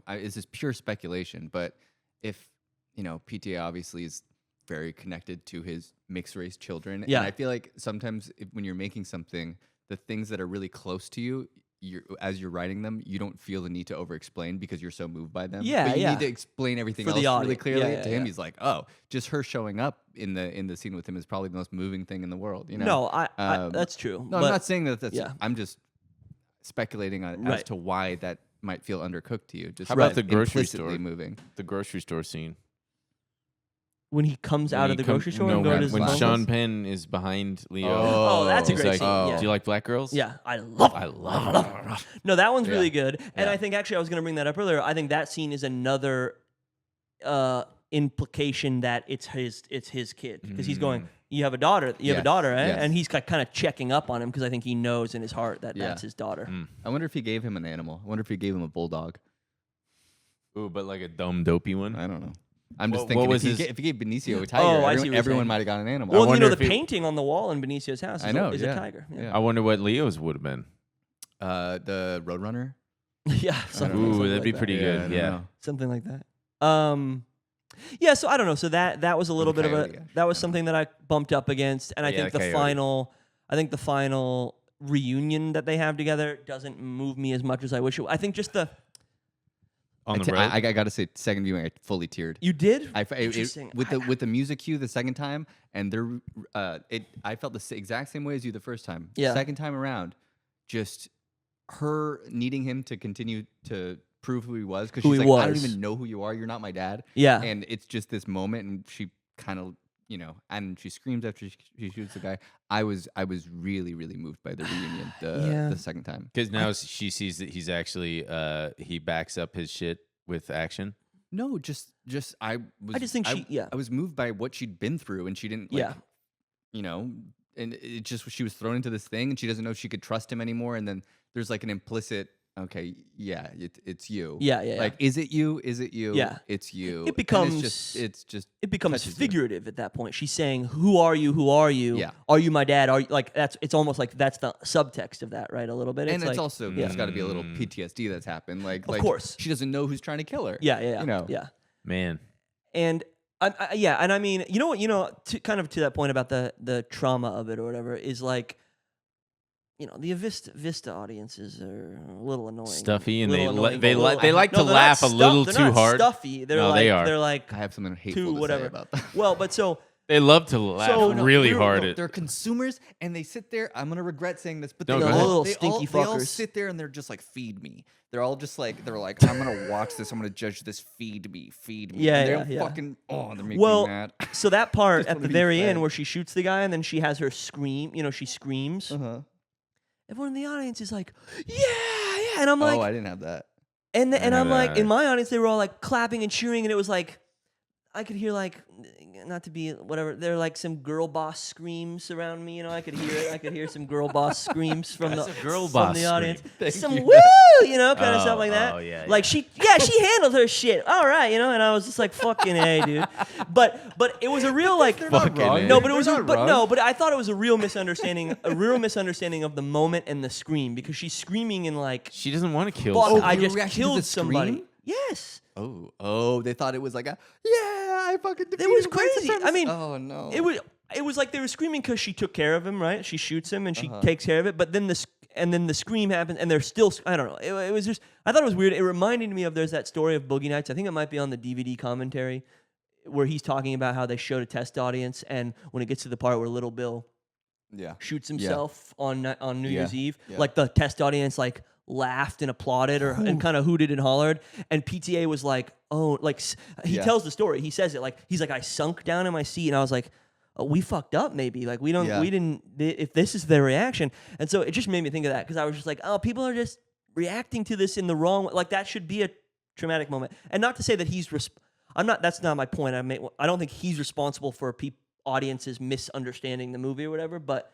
S5: this is pure speculation, but if PTA obviously is very connected to his mixed race children,
S2: Yeah.
S5: and I feel like sometimes when you're making something, the things that are really close to you, as you're writing them, you don't feel the need to over-explain because you're so moved by them.
S2: Yeah,
S5: but you
S2: yeah.
S5: need to explain everything
S2: For
S5: else
S2: the
S5: really
S2: audience.
S5: clearly.
S2: Yeah, yeah,
S5: to him,
S2: yeah.
S5: he's like, oh, just her showing up in the scene with him is probably the most moving thing in the world.
S2: No, that's true.
S5: No,
S2: but
S5: I'm not saying that. That's.
S2: yeah.
S5: I'm just speculating on as
S2: Right.
S5: to why that might feel undercooked to you. Just
S1: How about
S5: like
S1: the grocery
S5: implicitly
S1: store?
S5: moving.
S1: The grocery store scene.
S2: when he comes out of the grocery store and
S1: no,
S2: goes to his
S1: when
S2: uncle's?
S1: Sean Penn is behind Leo.
S2: Oh, that's a
S1: he's
S2: great
S1: like,
S2: scene. Yeah.
S1: Do you like black girls?
S2: Yeah, I love it. No, that one's really
S5: Yeah.
S2: good. And I think actually I was going to bring that up earlier. I think that scene is another implication that it's his kid because he's going, you have a daughter, you have a
S5: Yes,
S2: daughter, eh?
S5: yes.
S2: And he's kind of checking up on him because I think he knows in his heart that
S5: Yeah.
S2: that's his daughter.
S5: I wonder if he gave him an animal. I wonder if he gave him a bulldog.
S1: Ooh, but like a dumb, dopey one.
S5: I don't know. I'm just
S1: What
S5: thinking
S1: was
S5: if,
S1: his-
S5: if he gave Benicio a tiger,
S2: Oh, I see what you're
S5: everyone
S2: saying.
S5: might have got an animal.
S2: Well,
S1: wonder
S2: the
S1: if he-
S2: painting on the wall in Benicio's house
S5: I know,
S2: is
S5: yeah.
S2: a tiger. Yeah,
S1: I wonder what Leo's would have been.
S5: The Roadrunner.
S2: yeah, something
S1: Ooh,
S2: like
S1: that'd be
S2: that.
S1: pretty
S5: I
S1: good.
S5: don't
S1: Yeah.
S5: know.
S2: Something like that. Yeah, so I don't know. So that was a little bit of
S5: coyote,
S2: a
S5: actually.
S2: that was something that I bumped up against, and I
S1: Yeah,
S2: think the
S1: coyote.
S2: final reunion that they have together doesn't move me as much as I wish it. I think just the
S1: On the road.
S5: I got to say, second viewing, I fully teared.
S2: you did
S5: Interesting. With the music cue the second time, and I felt the exact same way as you the first time.
S2: Yeah.
S5: Second time around, just her needing him to continue to prove who he was because
S2: Who
S5: she's
S2: he
S5: like, I don't
S2: was.
S5: even know who you are. You're not my dad.
S2: Yeah.
S5: And it's just this moment, and she kind of. And she screams after she shoots the guy. I was really, really moved by the reunion the second time.
S1: Because now she sees that he's actually he backs up his shit with action.
S5: No, just I
S2: just think
S5: I was moved by what she'd been through, and she didn't like,
S2: Yeah.
S5: and it just she was thrown into this thing, and she doesn't know if she could trust him anymore. And then there's like an implicit. Okay, yeah, it's you.
S2: Yeah, yeah,
S5: Like, is it you? Is it you?
S2: Yeah.
S5: It's you.
S2: It
S5: And
S2: becomes
S5: it's just
S2: it becomes
S5: touches you.
S2: figurative at that point. She's saying, "Who are you? Who are you?
S5: Yeah.
S2: Are you my dad? Are you like that's? It's almost like that's the subtext of that, right? A little bit.
S5: And it's
S2: like,
S5: also there's got to be a little PTSD that's happened. Like,
S2: Of course.
S5: she doesn't know who's trying to kill her.
S2: yeah,
S5: You know.
S2: yeah.
S1: Man.
S2: And yeah, and I mean, you know what, kind of to that point about the trauma of it or whatever is like, the Vista audiences are a little annoying,
S1: Stuffy, and
S2: Little annoying,
S1: they
S2: a little-
S1: like to
S2: No, they're not
S1: laugh a little
S2: they're
S1: too
S2: not
S1: hard.
S2: Stuffy, they're
S1: No,
S2: like
S1: they are.
S2: they're like
S5: I have something hateful
S2: too
S5: to
S2: whatever.
S5: say about that.
S2: Well, but so
S1: They love to laugh
S2: So-
S1: really hard.
S5: They're consumers, and they sit there. I'm gonna regret saying this, but
S1: No,
S5: they
S1: go
S5: all,
S1: ahead.
S2: Little
S5: they
S2: stinky
S5: all, they all
S2: fuckers.
S5: sit there and they're just like, feed me. They're all just like, I'm gonna watch this. I'm gonna judge this. Feed me.
S2: Yeah,
S5: And they're
S2: yeah, yeah.
S5: fucking. Oh, they're making
S2: well,
S5: me mad.
S2: so that part
S5: Just
S2: at
S5: wanna
S2: the
S5: be
S2: very
S5: fed.
S2: end where she shoots the guy and then she has her scream. She screams.
S5: Uh-huh.
S2: Everyone in the audience is like, yeah, yeah, and I'm like,
S5: Oh, I didn't have that.
S2: And
S1: I
S2: and I'm
S1: know
S2: like,
S1: that.
S2: in my audience, they were all like clapping and cheering, and it was like, I could hear like, not to be whatever, there are like some girl boss screams around me. I could hear it. I could hear some girl boss screams from
S1: That's
S2: the
S1: a girl
S2: from
S1: boss
S2: the audience.
S1: scream.
S5: Thank
S2: Some
S5: you.
S2: woo, kind of stuff like that.
S1: Oh, yeah,
S2: Like she handled her shit. All right, and I was just like, fucking A, dude. But it was a real like,
S1: Fucking A.
S2: no, but it was
S5: They're
S2: a,
S5: not
S2: but
S5: wrong.
S2: no, but I thought it was a real misunderstanding of the moment and the scream because she's screaming in like,
S1: She doesn't want to kill
S2: fuck,
S1: someone.
S2: I
S5: your
S2: just
S5: reaction to
S2: killed
S5: the
S2: somebody.
S5: scream?
S2: Yes.
S5: Oh, they thought it was like I fucking defeated
S2: was
S5: white
S2: crazy. I
S5: supremacists.
S2: mean,
S5: oh no.
S2: It was like they were screaming because she took care of him, right? She shoots him and she takes care of it. But then the scream happens and they're still. I don't know. It was just. I thought it was weird. It reminded me of there's that story of Boogie Nights. I think it might be on the DVD commentary where he's talking about how they showed a test audience and when it gets to the part where Little Bill
S5: yeah.
S2: shoots himself on New Year's Eve,
S5: Yeah.
S2: like the test audience like laughed and applauded and kind of hooted and hollered, and PTA was like, oh, like he
S5: Yeah.
S2: tells the story, he says it like he's like, I sunk down in my seat and I was like, oh, we fucked up maybe, like we didn't if this is their reaction. And so it just made me think of that because I was just like, oh, people are just reacting to this in the wrong way. Like that should be a traumatic moment. And not to say that that's not my point. I don't think he's responsible for audiences misunderstanding the movie or whatever, but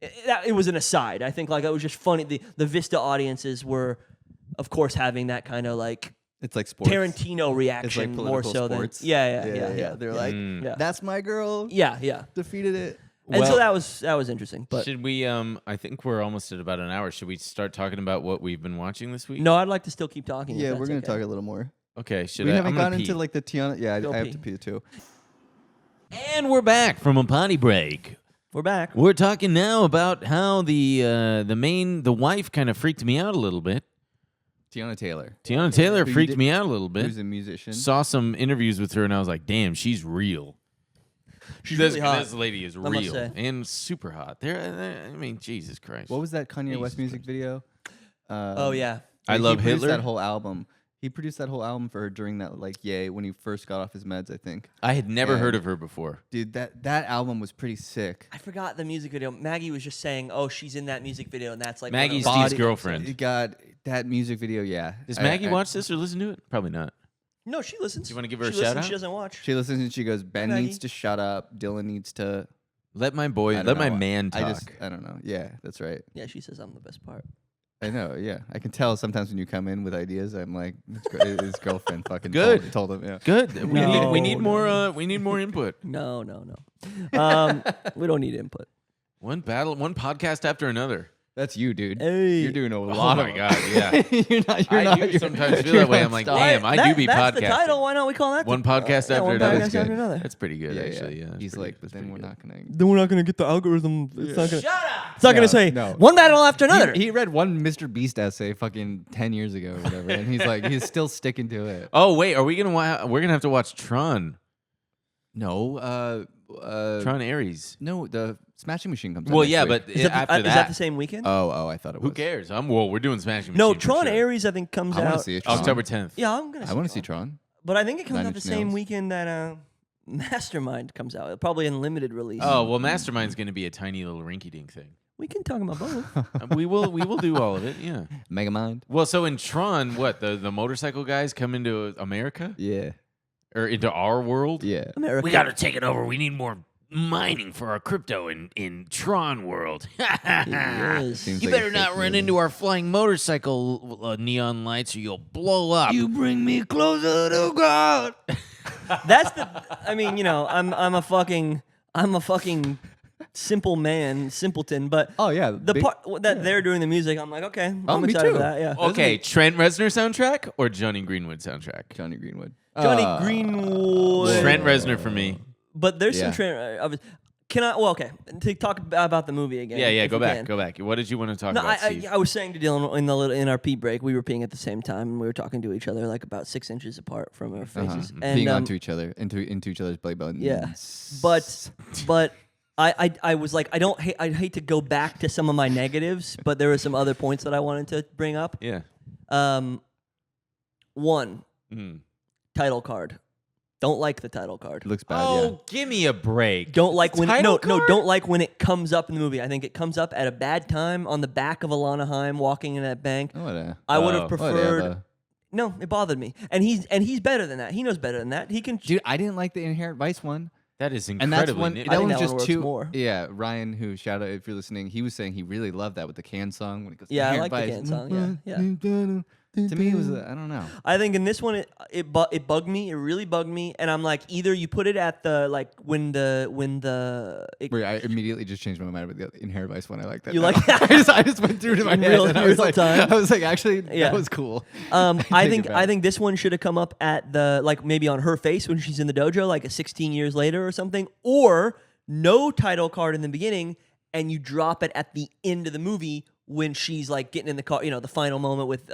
S2: it was an aside. I think like it was just funny. The Vista audiences were, of course, having that kind of like
S5: It's like sports.
S2: Tarantino reaction more
S5: political
S2: so
S5: sports.
S2: than yeah.
S5: They're like,
S2: Yeah.
S5: that's my girl.
S2: Yeah.
S5: Defeated it.
S2: And so
S1: Well,
S2: that was interesting. But
S1: should we? I think we're almost at about an hour. Should we start talking about what we've been watching this week?
S2: no, I'd like to still keep talking. if
S5: Yeah,
S2: that's
S5: we're gonna
S2: okay.
S5: talk a little more.
S1: Okay. Should
S5: We
S1: I?
S5: haven't
S1: I'm gonna
S5: gotten into
S1: pee.
S5: like the Teyana. Yeah,
S2: Go
S5: I have
S2: pee.
S5: to pee too.
S1: And we're back from a potty break.
S2: We're back.
S1: We're talking now about how the wife kind of freaked me out a little bit.
S5: Teyana Taylor,
S1: Teyana Taylor
S5: Who you
S1: freaked
S5: did-
S1: me out a little bit.
S5: who's a musician.
S1: Saw some interviews with her and I was like, damn, she's real.
S2: She's
S1: this,
S2: really hot.
S1: this lady is
S2: must
S1: real
S2: say.
S1: and super hot. I mean, Jesus Christ.
S5: What was that Kanye
S1: Jesus
S5: West music
S1: Christ.
S5: video?
S2: Oh yeah.
S1: I
S5: he
S1: Love
S5: produced
S1: Hitler?
S5: That whole album. He produced that whole album for her during that when he first got off his meds, I think.
S1: I had never heard
S5: And-
S1: of her before.
S5: Dude, that album was pretty sick.
S2: I forgot the music video. Maggie was just saying, "Oh, she's in that music video," and that's like
S1: Maggie's
S2: one of
S1: Steve's
S2: the-
S1: girlfriend.
S5: God, that music video, yeah.
S1: Does
S5: I-
S1: Maggie
S5: I-
S1: watch this or listen to it? Probably not.
S2: No, she listens.
S1: You wanna give her a
S2: She listens,
S1: shout-out?
S2: She doesn't watch.
S5: She listens and she goes, Ben
S2: Maggie.
S5: needs to shut up. Dylan needs to.
S1: Let my
S5: I
S1: boy,
S5: don't
S1: let my
S5: know.
S1: man talk.
S5: I don't know. Yeah, that's right.
S2: Yeah, she says I'm the best part.
S5: I know. Yeah, I can tell sometimes when you come in with ideas. I'm like, his girlfriend fucking
S1: Good.
S5: told him. Yeah.
S1: Good. We need
S2: No,
S1: more. We need more input.
S2: No. We don't need input.
S1: One podcast after another.
S5: That's you, dude.
S2: Hey.
S5: You're doing a
S1: Oh
S5: lot
S1: my
S5: of
S1: god, yeah.
S5: you're not.
S1: I
S5: You're
S1: do
S5: not.
S1: sometimes feel that way. I'm like, damn, I do be
S2: That's
S1: podcasting.
S2: the title. Why not we call that
S1: One
S2: the-
S1: podcast
S2: yeah,
S1: after
S2: one
S1: another.
S2: podcast
S5: That's good.
S2: after another.
S1: That's pretty good,
S5: Yeah,
S1: actually. Yeah.
S5: He's
S1: that's
S5: like,
S1: pretty
S5: but then
S1: good.
S5: we're
S1: That's
S5: not gonna.
S2: Then we're not gonna get the algorithm. It's not gonna.
S1: Shut up.
S2: It's not
S5: No,
S2: gonna say
S5: no.
S2: one battle after another.
S5: He read one Mr. Beast essay fucking 10 years ago or whatever, and he's like, he's still sticking to it.
S1: Oh wait, are we gonna? We're gonna have to watch Tron.
S5: No,
S1: Tron Ares.
S5: no, the Smashing Machine comes out.
S1: Well,
S5: next
S1: yeah,
S5: week.
S1: but
S2: is
S1: after
S2: that the same weekend?
S5: Oh, I thought it was.
S1: who cares? We're doing Smashing Machine.
S2: no,
S1: for
S2: Tron
S1: sure.
S2: Ares I think comes
S5: I want
S2: out
S5: to see it. Tron.
S1: October 10th.
S2: Yeah, I'm gonna.
S5: I want to see Tron.
S2: But I think it comes
S5: Nine
S2: out the
S5: Inch
S2: same
S5: Nails.
S2: weekend that Mastermind comes out. Probably in limited release.
S1: Oh well, Mastermind's gonna be a tiny little rinky-dink thing.
S2: We can talk about both.
S1: We will do all of it. Yeah.
S5: Megamind.
S1: Well, so in Tron, what the motorcycle guys come into America
S5: Yeah,
S1: or into our world?
S5: yeah.
S2: America.
S1: We got to take it over. We need more mining for our crypto in Tron World.
S2: Yes.
S5: Seems
S1: You
S5: like a
S1: better not
S5: fake
S1: run
S5: movie.
S1: into our flying motorcycle neon lights or you'll blow up.
S5: You bring me closer to God.
S2: That's the. I mean, I'm a fucking simple man, simpleton. But
S5: Oh yeah,
S2: the part that they're doing the music, I'm like, okay,
S5: Oh,
S2: I'm
S5: me
S2: excited
S5: too.
S2: for that. Yeah.
S1: Okay, Trent Reznor soundtrack or Johnny Greenwood soundtrack?
S5: Johnny Greenwood.
S2: Johnny Greenwood.
S1: Trent Reznor for me.
S2: But there's
S5: Yeah.
S2: some Trent. Can I? Well, okay. To talk about the movie again.
S1: Yeah,
S2: if
S1: go
S2: we
S1: back,
S2: can.
S1: go back. What did you want to talk
S2: No,
S1: about, Steve?
S2: I was saying to Dylan in our pee break, we were peeing at the same time, and we were talking to each other like about 6 inches apart from our faces. And
S5: Being onto each other, into each other's belly buttons.
S2: yeah, but I was like, I'd hate to go back to some of my negatives, but there were some other points that I wanted to bring up.
S1: Yeah.
S2: One,
S1: Mm.
S2: title card. Don't like the title card.
S5: It looks bad.
S1: Oh, give me a break.
S2: Don't like when
S1: Title card?
S2: don't like when it comes up in the movie. I think it comes up at a bad time on the back of Alana Haim walking in that bank.
S5: Yeah. Whatever.
S2: I would
S1: Oh.
S2: have preferred.
S5: Whatever.
S2: No, it bothered me. And he's better than that. He knows better than that. He can.
S5: Dude, I didn't like the Inherent Vice one.
S1: That is
S5: And
S1: incredibly
S5: that's one.
S1: nitpicky.
S2: I
S5: That
S2: think
S5: one's
S2: that one
S5: just
S2: works
S5: too.
S2: more.
S5: Yeah, Ryan, who shout out if you're listening, he was saying he really loved that with the Can song when it goes.
S2: Yeah, I
S5: Inherent
S2: like the
S5: Vice.
S2: Can song, yeah.
S5: To me, it was I don't know.
S2: I think in this one it bugged me. It really bugged me. And I'm like, either you put it at the when the
S5: Wait, I immediately just changed my mind with the Inherent Vice one. I like that.
S2: You
S5: now.
S2: like that?
S5: I just went through to my
S2: In
S5: head
S2: real-
S5: and I was
S2: real
S5: like,
S2: time?
S5: I was like, actually,
S2: Yeah.
S5: that was cool.
S2: I
S5: take it back.
S2: think this one should have come up at the maybe on her face when she's in the dojo, like 16 years later or something, or no title card in the beginning, and you drop it at the end of the movie when she's like getting in the car, the final moment with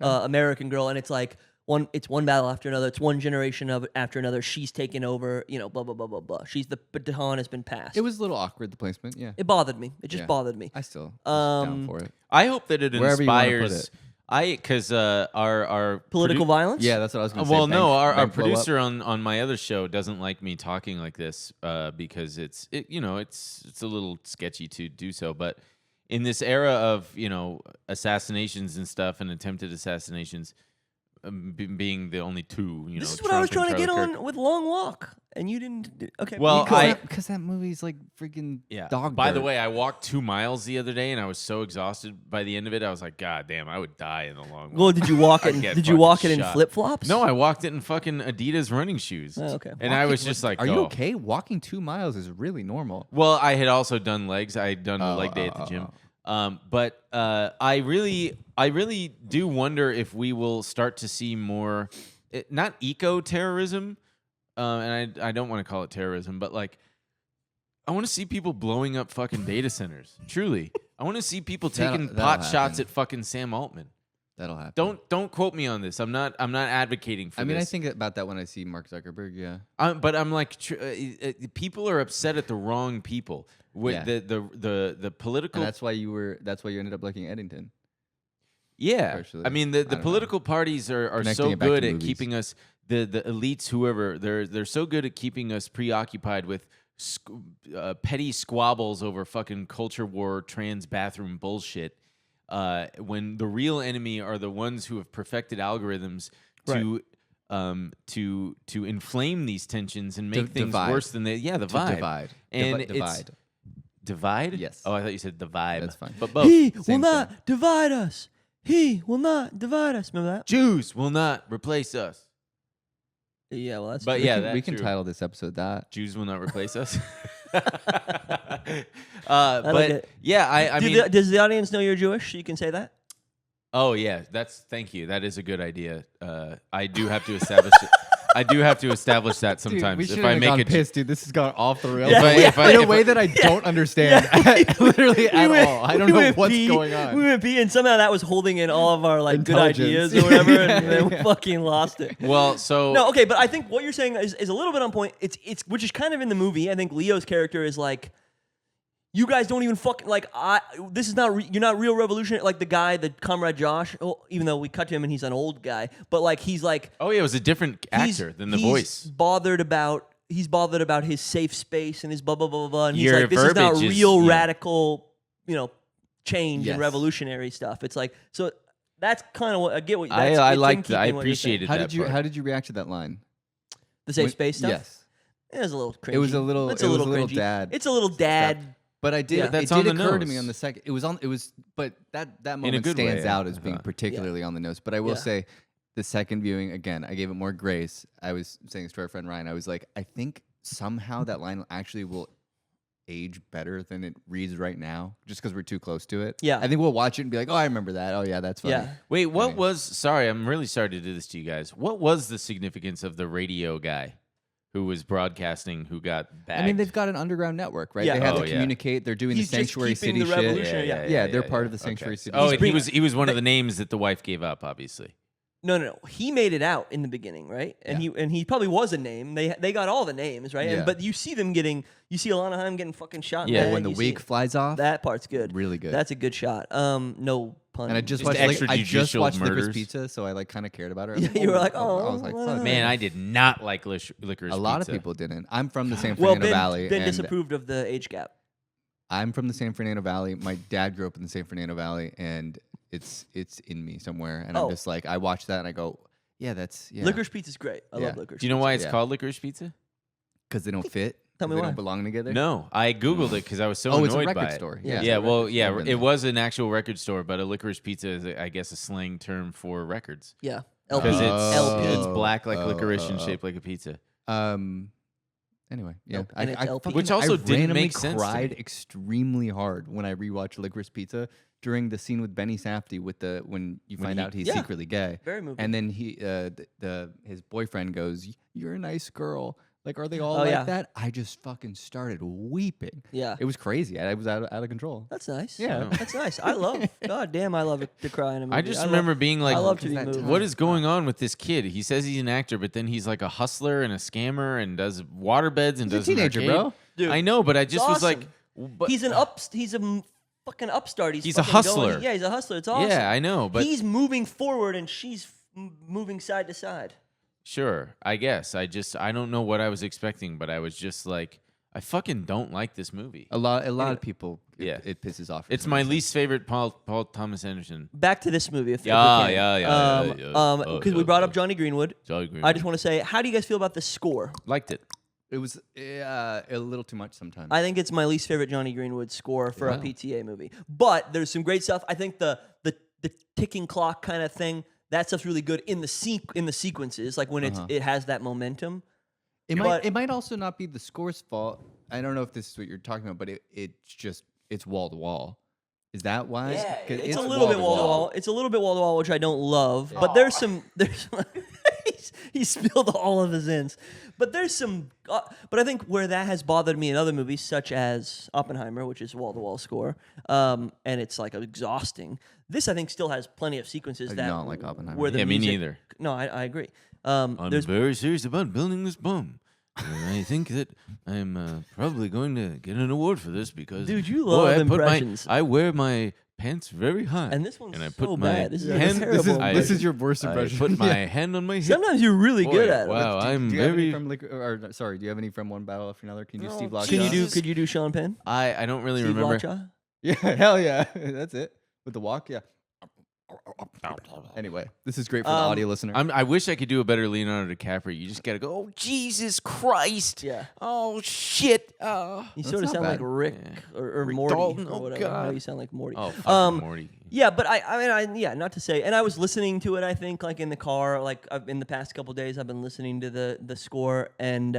S2: American Girl, and it's like it's one battle after another, it's one generation after another. She's taken over, blah blah blah blah blah. The baton has been passed.
S5: It was a little awkward, the placement. Yeah,
S2: It bothered me. It just
S5: Yeah.
S2: bothered me.
S5: I still was down
S2: Um,
S5: for it.
S1: I hope that it
S5: Wherever you wanna put
S1: inspires.
S5: it.
S1: Because our
S2: Political violence.
S5: Yeah, that's what I was going to say.
S1: Well, no, our
S5: bank blow up.
S1: producer on my other show doesn't like me talking like this because it's a little sketchy to do so. But in this era of assassinations and stuff and attempted assassinations, being the only two,
S2: This is what I was
S1: Trump
S2: trying to
S1: and
S2: get
S1: Charlie
S2: on with Long Walk, and you didn't. Okay.
S1: Well,
S5: because that movie's like freaking
S1: Yeah.
S5: dog.
S1: By the
S5: dirt.
S1: way, I walked 2 miles the other day, and I was so exhausted by the end of it. I was like, God damn, I would die in the long
S2: Well,
S1: walk.
S2: did you walk
S1: I'd
S2: it?
S1: get
S2: Did you
S1: fucking
S2: walk it in
S1: shot.
S2: flip flops?
S1: No, I walked it in fucking Adidas running shoes.
S2: Oh, okay.
S1: And I was just like,
S5: are you
S1: oh.
S5: okay? Walking 2 miles is really normal.
S1: Well, I had also done legs. I had done a leg day at the gym. But I really do wonder if we will start to see more, not eco-terrorism, and I don't want to call it terrorism, but like, I want to see people blowing up fucking data centers. Truly. I want to see people taking
S5: That'll
S1: pot shots
S5: happen.
S1: at fucking Sam Altman.
S5: That'll happen.
S1: Don't quote me on this. I'm not advocating for
S5: I mean,
S1: this.
S5: I think about that when I see Mark Zuckerberg. Yeah.
S1: But I'm like, people are upset at the wrong people. With
S5: Yeah.
S1: the political.
S5: And that's why you ended up liking Eddington.
S1: Yeah,
S5: partially.
S1: I mean the political parties are
S5: Connecting
S1: so
S5: it back to
S1: good at
S5: movies.
S1: keeping us the elites, whoever they're so good at keeping us preoccupied with petty squabbles over fucking culture war, trans bathroom bullshit. When the real enemy are the ones who have perfected algorithms to inflame these tensions and make things
S5: divide.
S1: worse than they. Yeah, the
S5: To
S1: vibe.
S5: divide.
S1: And
S5: divide.
S1: Divide?
S5: Yes.
S1: Oh, I thought you said the vibe.
S5: That's fine.
S1: But both.
S2: He will
S5: Same
S2: not
S5: thing.
S2: divide us. He will not divide us. Remember that?
S1: Jews will not replace us.
S2: Yeah, well, that's
S1: But
S2: true.
S1: yeah,
S5: we
S1: that's
S5: can
S1: true.
S5: title this episode that.
S1: Jews will not replace us.
S2: like
S1: But
S2: it.
S1: yeah, I mean,
S2: Does the audience know you're Jewish? So you can say that?
S1: oh yeah, thank you. That is a good idea. I do have to establish it. I do have to establish that sometimes.
S5: Dude, we
S1: If I make
S5: gone
S1: a
S5: pissed, dude. This has gone off the rails.
S2: Yeah,
S1: yeah.
S5: in a
S1: If
S5: way
S1: I-
S5: that I don't understand. Literally at all. I don't
S2: we
S5: know
S2: went
S5: what's
S2: pee,
S5: going on.
S2: We went pee, and somehow that was holding in all of our like good
S5: Intelligence.
S2: ideas or whatever, and
S5: Yeah,
S2: then we
S5: yeah.
S2: fucking lost it.
S1: well, so
S2: No, okay, but I think what you're saying is a little bit on point. It's which is kind of in the movie. I think Leo's character is like, you guys don't even fucking like. This is not you're not real revolutionary. Like the guy, the comrade Josh. Even though we cut to him and he's an old guy, but like he's like
S1: oh yeah, it was a different actor than the
S2: he's
S1: voice.
S2: bothered about his safe space and his blah blah blah blah blah. And he's
S1: Your
S2: like, this is not
S1: verbiage is-
S2: real
S1: yeah.
S2: radical, change
S5: Yes.
S2: and revolutionary stuff. It's like so. That's kind of what I get. What
S1: I
S2: it's in
S1: liked that. I
S2: keeping what you're saying.
S1: appreciated that. part.
S5: How did you react to that line?
S2: The safe
S5: When-
S2: space stuff.
S5: Yes.
S2: It was a little cringy.
S5: It was a little.
S2: It's
S5: It was a little
S2: cringy.
S5: dad.
S2: It's a little dad.
S5: But I did.
S1: Yeah,
S5: It
S1: that's
S5: did
S1: on the
S5: occur to me
S1: nose.
S5: on the second. It was on. It was. But that moment
S1: good
S5: stands
S1: way,
S5: out
S1: I
S5: as being
S1: thought.
S5: particularly on the nose. But I will
S2: Yeah.
S5: say, the second viewing again, I gave it more grace. I was saying this to our friend Ryan. I was like, I think somehow that line actually will age better than it reads right now, just because we're too close to it.
S2: Yeah.
S5: I think we'll watch it and be like, oh, I remember that. Oh yeah, that's funny.
S2: Yeah.
S1: Wait, what
S5: Anyway.
S1: was? Sorry, I'm really sorry to do this to you guys. What was the significance of the radio guy who was broadcasting who got bagged?
S5: I mean, they've got an underground network, right?
S2: Yeah.
S5: They have
S1: Oh,
S5: to
S1: yeah.
S5: communicate. They're doing
S2: He's
S5: the
S2: just
S5: Sanctuary
S2: keeping
S5: City
S2: the
S5: shit.
S2: revolution. Yeah.
S5: Yeah, they're part of the Sanctuary City.
S1: Oh,
S2: He's
S1: and
S2: bringing-
S1: he was one of the names that the wife gave up, obviously.
S2: No. He made it out in the beginning, right? And he probably was a name. They got all the names, right?
S5: Yeah.
S2: But you see them getting. You see Alana Haim getting fucking shot. in
S1: Yeah,
S2: the head,
S5: when the
S2: you
S5: wig
S2: see-
S5: flies off.
S2: That part's good.
S5: Really good.
S2: That's a good shot. No pun.
S5: And I just
S1: Just
S5: watched. I just
S1: extrajudicial
S5: watched Licorice
S1: murders.
S5: Pizza, so I like kind of cared about her. I
S2: Yeah,
S5: was like,
S2: you were like, oh,
S5: I was like, fuck.
S1: Man, I did not like Licorice
S5: A lot of
S1: Pizza.
S5: people didn't. I'm from the San
S2: well,
S5: Fernando Valley.
S2: Ben
S5: and
S2: disapproved of the age gap.
S5: I'm from the San Fernando Valley. My dad grew up in the San Fernando Valley, and it's in me somewhere. And
S2: Oh.
S5: I'm just like, I watch that and I go, yeah, that's yeah.
S2: Licorice Pizza's great. I
S5: Yeah.
S2: love licorice.
S1: Do you know why it's
S5: Yeah.
S1: called Licorice Pizza?
S5: Because they don't fit.
S2: Tell
S5: 'Cause
S2: me
S5: they
S2: why.
S5: don't belong together.
S1: No, I googled it because I was so
S5: Oh,
S1: annoyed
S5: it's a record
S1: by it.
S5: store.
S2: Yeah.
S5: Yeah.
S1: Yeah, well,
S5: I've
S1: yeah,
S5: been
S1: it
S5: there.
S1: was an actual record store, but a licorice pizza is, I guess, a slang term for records
S2: Yeah. LP.
S1: because
S5: Oh.
S1: it's black like
S5: Oh,
S1: licorice and
S5: oh, oh.
S1: shaped like a pizza.
S5: Anyway, yeah.
S2: Nope. And it's LP.
S1: Which also
S5: I
S1: didn't
S5: randomly
S1: make sense to
S5: cried
S1: me.
S5: extremely hard when I rewatched Licorice Pizza during the scene with Benny Safdie with when you find
S1: he-
S5: out he's
S2: Yeah.
S5: secretly gay.
S2: Very moving.
S5: And then his boyfriend goes, "You're a nice girl." Like, are they all
S2: Oh,
S5: like
S2: yeah.
S5: that? I just fucking started weeping.
S2: Yeah.
S5: It was crazy. I was out of control.
S2: That's nice.
S5: Yeah.
S2: That's nice. I love. God damn, I love it to cry in a movie.
S1: I just
S2: love-
S1: remember being like,
S2: I love to be
S5: that
S2: moved.
S1: what is going on with this kid? He says he's an actor, but then he's like a hustler and a scammer and does waterbeds and
S5: He's a
S1: does an
S5: teenager,
S1: arcade.
S5: bro.
S2: Dude,
S1: I know, but I just was like,
S2: awesome.
S1: but,
S2: He's fucking upstart.
S1: He's a
S2: fucking
S1: hustler.
S2: Yeah, he's a hustler. It's awesome.
S1: yeah, I know, but
S2: he's moving forward and she's moving side to side.
S1: sure, I guess. I don't know what I was expecting, but I was just like, I fucking don't like this movie.
S5: A lot of people.
S1: Yeah.
S5: It pisses off. for
S1: It's
S5: some
S1: my
S5: reason.
S1: least favorite Paul Thomas Anderson.
S2: Back to this movie, if
S1: Yeah,
S2: we can.
S1: yeah, yeah, yeah, yeah.
S2: Because we brought up Johnny Greenwood.
S1: Jolly Green.
S2: I just want to say, how do you guys feel about the score?
S1: liked it.
S5: It was a little too much sometimes.
S2: I think it's my least favorite Johnny Greenwood score for a
S5: Wow.
S2: PTA movie. But there's some great stuff. I think the ticking clock kind of thing, that stuff's really good in the sequences, like when it has that momentum.
S5: It might also not be the score's fault. I don't know if this is what you're talking about, but it's wall to wall. Is that why?
S2: Yeah,
S5: 'Cause
S2: it's a little bit wall to wall. It's a little bit wall to wall, which I don't love. But there's he spilled all of his ins. But there's some. But I think where that has bothered me in other movies, such as Oppenheimer, which is wall to wall score, and it's like exhausting. This I think still has plenty of sequences
S5: I do
S2: that
S5: not like Oppenheimer.
S2: Where the
S1: Yeah, me
S2: music-
S1: neither.
S2: No, I agree.
S1: I'm
S2: There's
S1: very serious about building this bomb. And I think that I'm probably going to get an award for this because
S2: Dude, you
S1: boy,
S2: love
S1: I put
S2: impressions.
S1: I wear my pants very high.
S2: And this one's
S1: and I
S2: so
S1: put my
S2: bad. This is a
S1: hand,
S2: terrible
S1: I-
S5: This is your worst
S1: I
S5: impression.
S1: put my hand on my hip.
S2: sometimes you're really
S1: Boy,
S2: good at it.
S1: Wow, I'm
S5: do you have any
S1: very.
S5: from sorry, do you have any from One Battle After Another? Can you do Steve Lockjaw?
S2: Can you do?
S1: Jesus.
S2: Could you do Sean Penn?
S1: I don't really
S2: Steve
S1: remember.
S2: Lockjaw?
S5: Yeah, hell yeah. That's it. With the walk, yeah. Anyway, this is great for the audio listener.
S1: I wish I could do a better Leonardo DiCaprio. You just gotta go. Oh Jesus Christ!
S2: Yeah.
S1: Oh shit! Oh.
S2: You
S5: That's
S2: sort of
S5: not
S2: sound like
S5: bad.
S2: Rick or
S1: Rick
S2: Morty
S1: Dalton,
S2: or
S1: oh,
S2: whatever. How
S1: God.
S2: you sound like Morty.
S1: Oh, fucking Morty.
S2: Yeah, but I not to say, and I was listening to it. I think like in the car, like in the past couple days, I've been listening to the score, and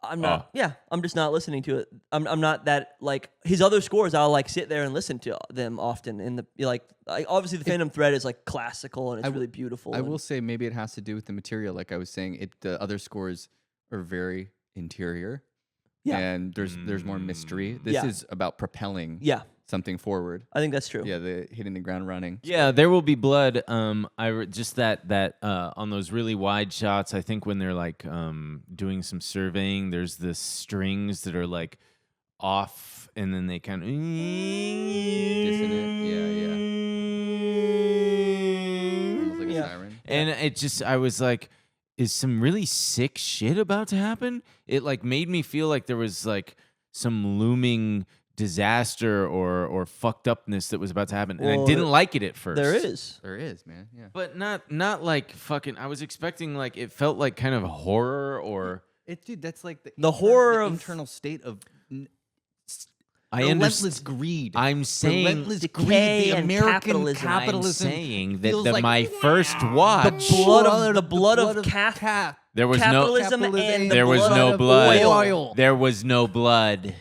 S2: I'm not. Yeah, I'm just not listening to it. I'm not that like his other scores. I'll like sit there and listen to them often. In the obviously the Phantom Thread is like classical and it's really beautiful.
S5: I
S2: and-
S5: will say maybe it has to do with the material. Like I was saying, the other scores are very interior.
S2: Yeah.
S5: And there's more mystery. This
S2: Yeah.
S5: is about propelling
S2: Yeah,
S5: something forward.
S2: I think that's true.
S5: Yeah, the hitting the ground running.
S1: Yeah, There Will Be Blood. Just that on those really wide shots. I think when they're like doing some surveying, there's the strings that are like off, and then they kind of
S5: Dissonant. Yeah. Almost like a
S2: Yeah.
S5: siren.
S1: And it just, I was like, is some really sick shit about to happen? It like made me feel like there was like some looming disaster or fucked upness that was about to happen, and I
S2: Well,
S1: didn't like it at first.
S2: There is.
S5: There is, man. Yeah.
S1: but not like fucking. I was expecting like it felt like kind of horror or
S5: Dude, that's like
S2: The horror of-
S5: internal state of
S1: I
S5: relentless
S1: understand.
S5: greed.
S1: I'm saying
S5: relentless
S2: decay
S5: greed. The
S2: and
S5: American
S2: capitalism.
S1: I'm saying that
S5: feels like
S1: my first watch,
S2: the blood of
S1: there was
S2: capitalism
S5: capitalism
S2: and the
S1: there was
S2: blood
S1: no
S2: of
S1: blood.
S2: oil.
S1: There was no blood.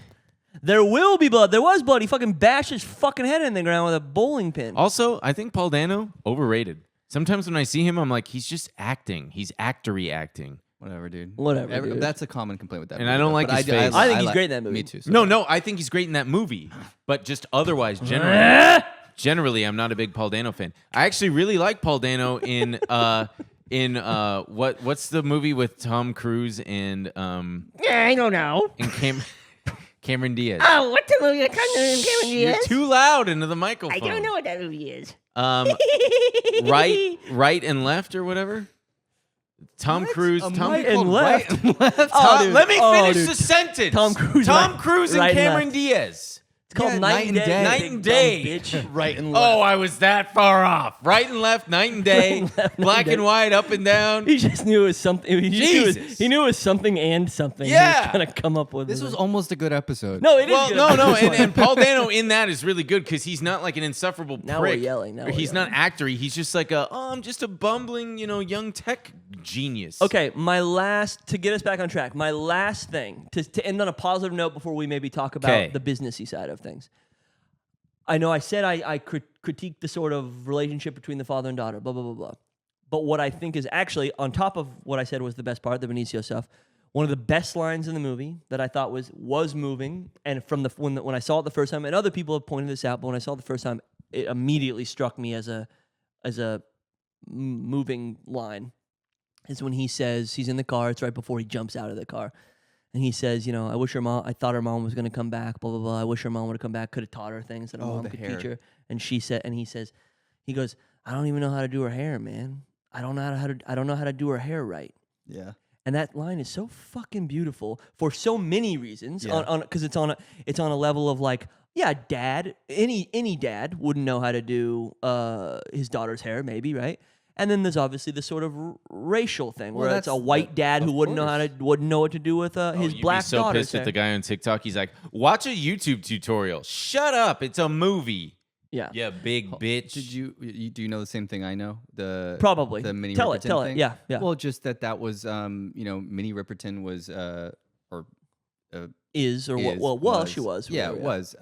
S2: There will be blood. There was blood. He fucking bashed his fucking head in the ground with a bowling pin.
S1: Also, I think Paul Dano overrated. Sometimes when I see him, I'm like, he's just acting. He's actory acting.
S5: Whatever, dude.
S2: Whatever, dude.
S5: That's a common complaint with that.
S1: And
S5: movie,
S1: I don't
S5: though.
S1: like
S5: But
S1: his face.
S2: I think he's
S5: like-
S2: great in that movie.
S5: Me too. So
S1: No, I think he's great in that movie. But just otherwise, generally, I'm not a big Paul Dano fan. I actually really like Paul Dano in what's the movie with Tom Cruise and
S8: I don't know.
S1: and Cameron Diaz.
S8: Oh, what's the movie that comes in Cameron
S1: You're
S8: Diaz?
S1: too loud into the microphone.
S8: I don't know what that movie is.
S1: Right and left or whatever. Tom Cruise. Tom
S2: right and left.
S1: Tom-
S2: dude.
S1: let me
S2: Oh,
S1: finish
S2: dude.
S1: the sentence.
S2: Tom Cruise
S1: Tom
S2: right-
S1: Cruise and
S2: right and
S1: Cameron
S2: left.
S1: Diaz.
S2: It's called
S5: Yeah,
S2: Night and Day.
S1: Night
S2: big
S1: and
S2: dumb
S1: Day.
S2: bitch.
S5: right and left.
S1: Oh, I was that far off. Right and left, night and day, black and white, up and down.
S2: He just knew it was something.
S1: Jesus.
S2: He knew it was something and something.
S1: Yeah.
S2: He was gonna come up with
S5: This
S2: it.
S5: was almost a good episode.
S2: no, it is.
S1: Well,
S2: good.
S1: no, and Paul Dano in that is really good because he's not like an insufferable prick.
S2: Now we're yelling, now
S1: Or
S2: we're
S1: he's not actory. He's just like I'm just a bumbling, young tech genius.
S2: Okay, to get us back on track, my last thing, to end on a positive note before we maybe talk about
S1: Okay.
S2: the businessy side of things. I know I said I critiqued the sort of relationship between the father and daughter, blah, blah, blah, blah. But what I think is actually, on top of what I said was the best part, the Benicio stuff, one of the best lines in the movie that I thought was moving, and from when I saw it the first time, and other people have pointed this out, but when I saw it the first time, it immediately struck me as a moving line, is when he says, he's in the car, it's right before he jumps out of the car, and he says, I thought her mom was going to come back, blah, blah, blah. I wish her mom would have come back, could have taught her things that her mom
S5: the
S2: could
S5: hair.
S2: teach her. And he goes, I don't even know how to do her hair, man. I don't know how to do her hair right.
S5: Yeah.
S2: And that line is so fucking beautiful for so many reasons.
S5: Yeah.
S2: Because it's on a level of like, yeah, dad, any dad wouldn't know how to do his daughter's hair, maybe, right? And then there's obviously the sort of racial thing where it's a white dad who wouldn't know what to do with his
S1: You'd
S2: black
S1: be so
S2: daughter's
S1: pissed
S2: hair.
S1: at the guy on TikTok. He's like, watch a YouTube tutorial. Shut up. It's a movie.
S2: Yeah.
S1: Yeah, big bitch.
S5: Do you know the same thing I know?
S2: Probably.
S5: The Minnie
S2: Tell it,
S5: Riperton
S2: tell it.
S5: thing?
S2: Yeah.
S5: Well, just that was Minnie Riperton was
S2: She was.
S5: Yeah,
S2: whatever,
S5: it was.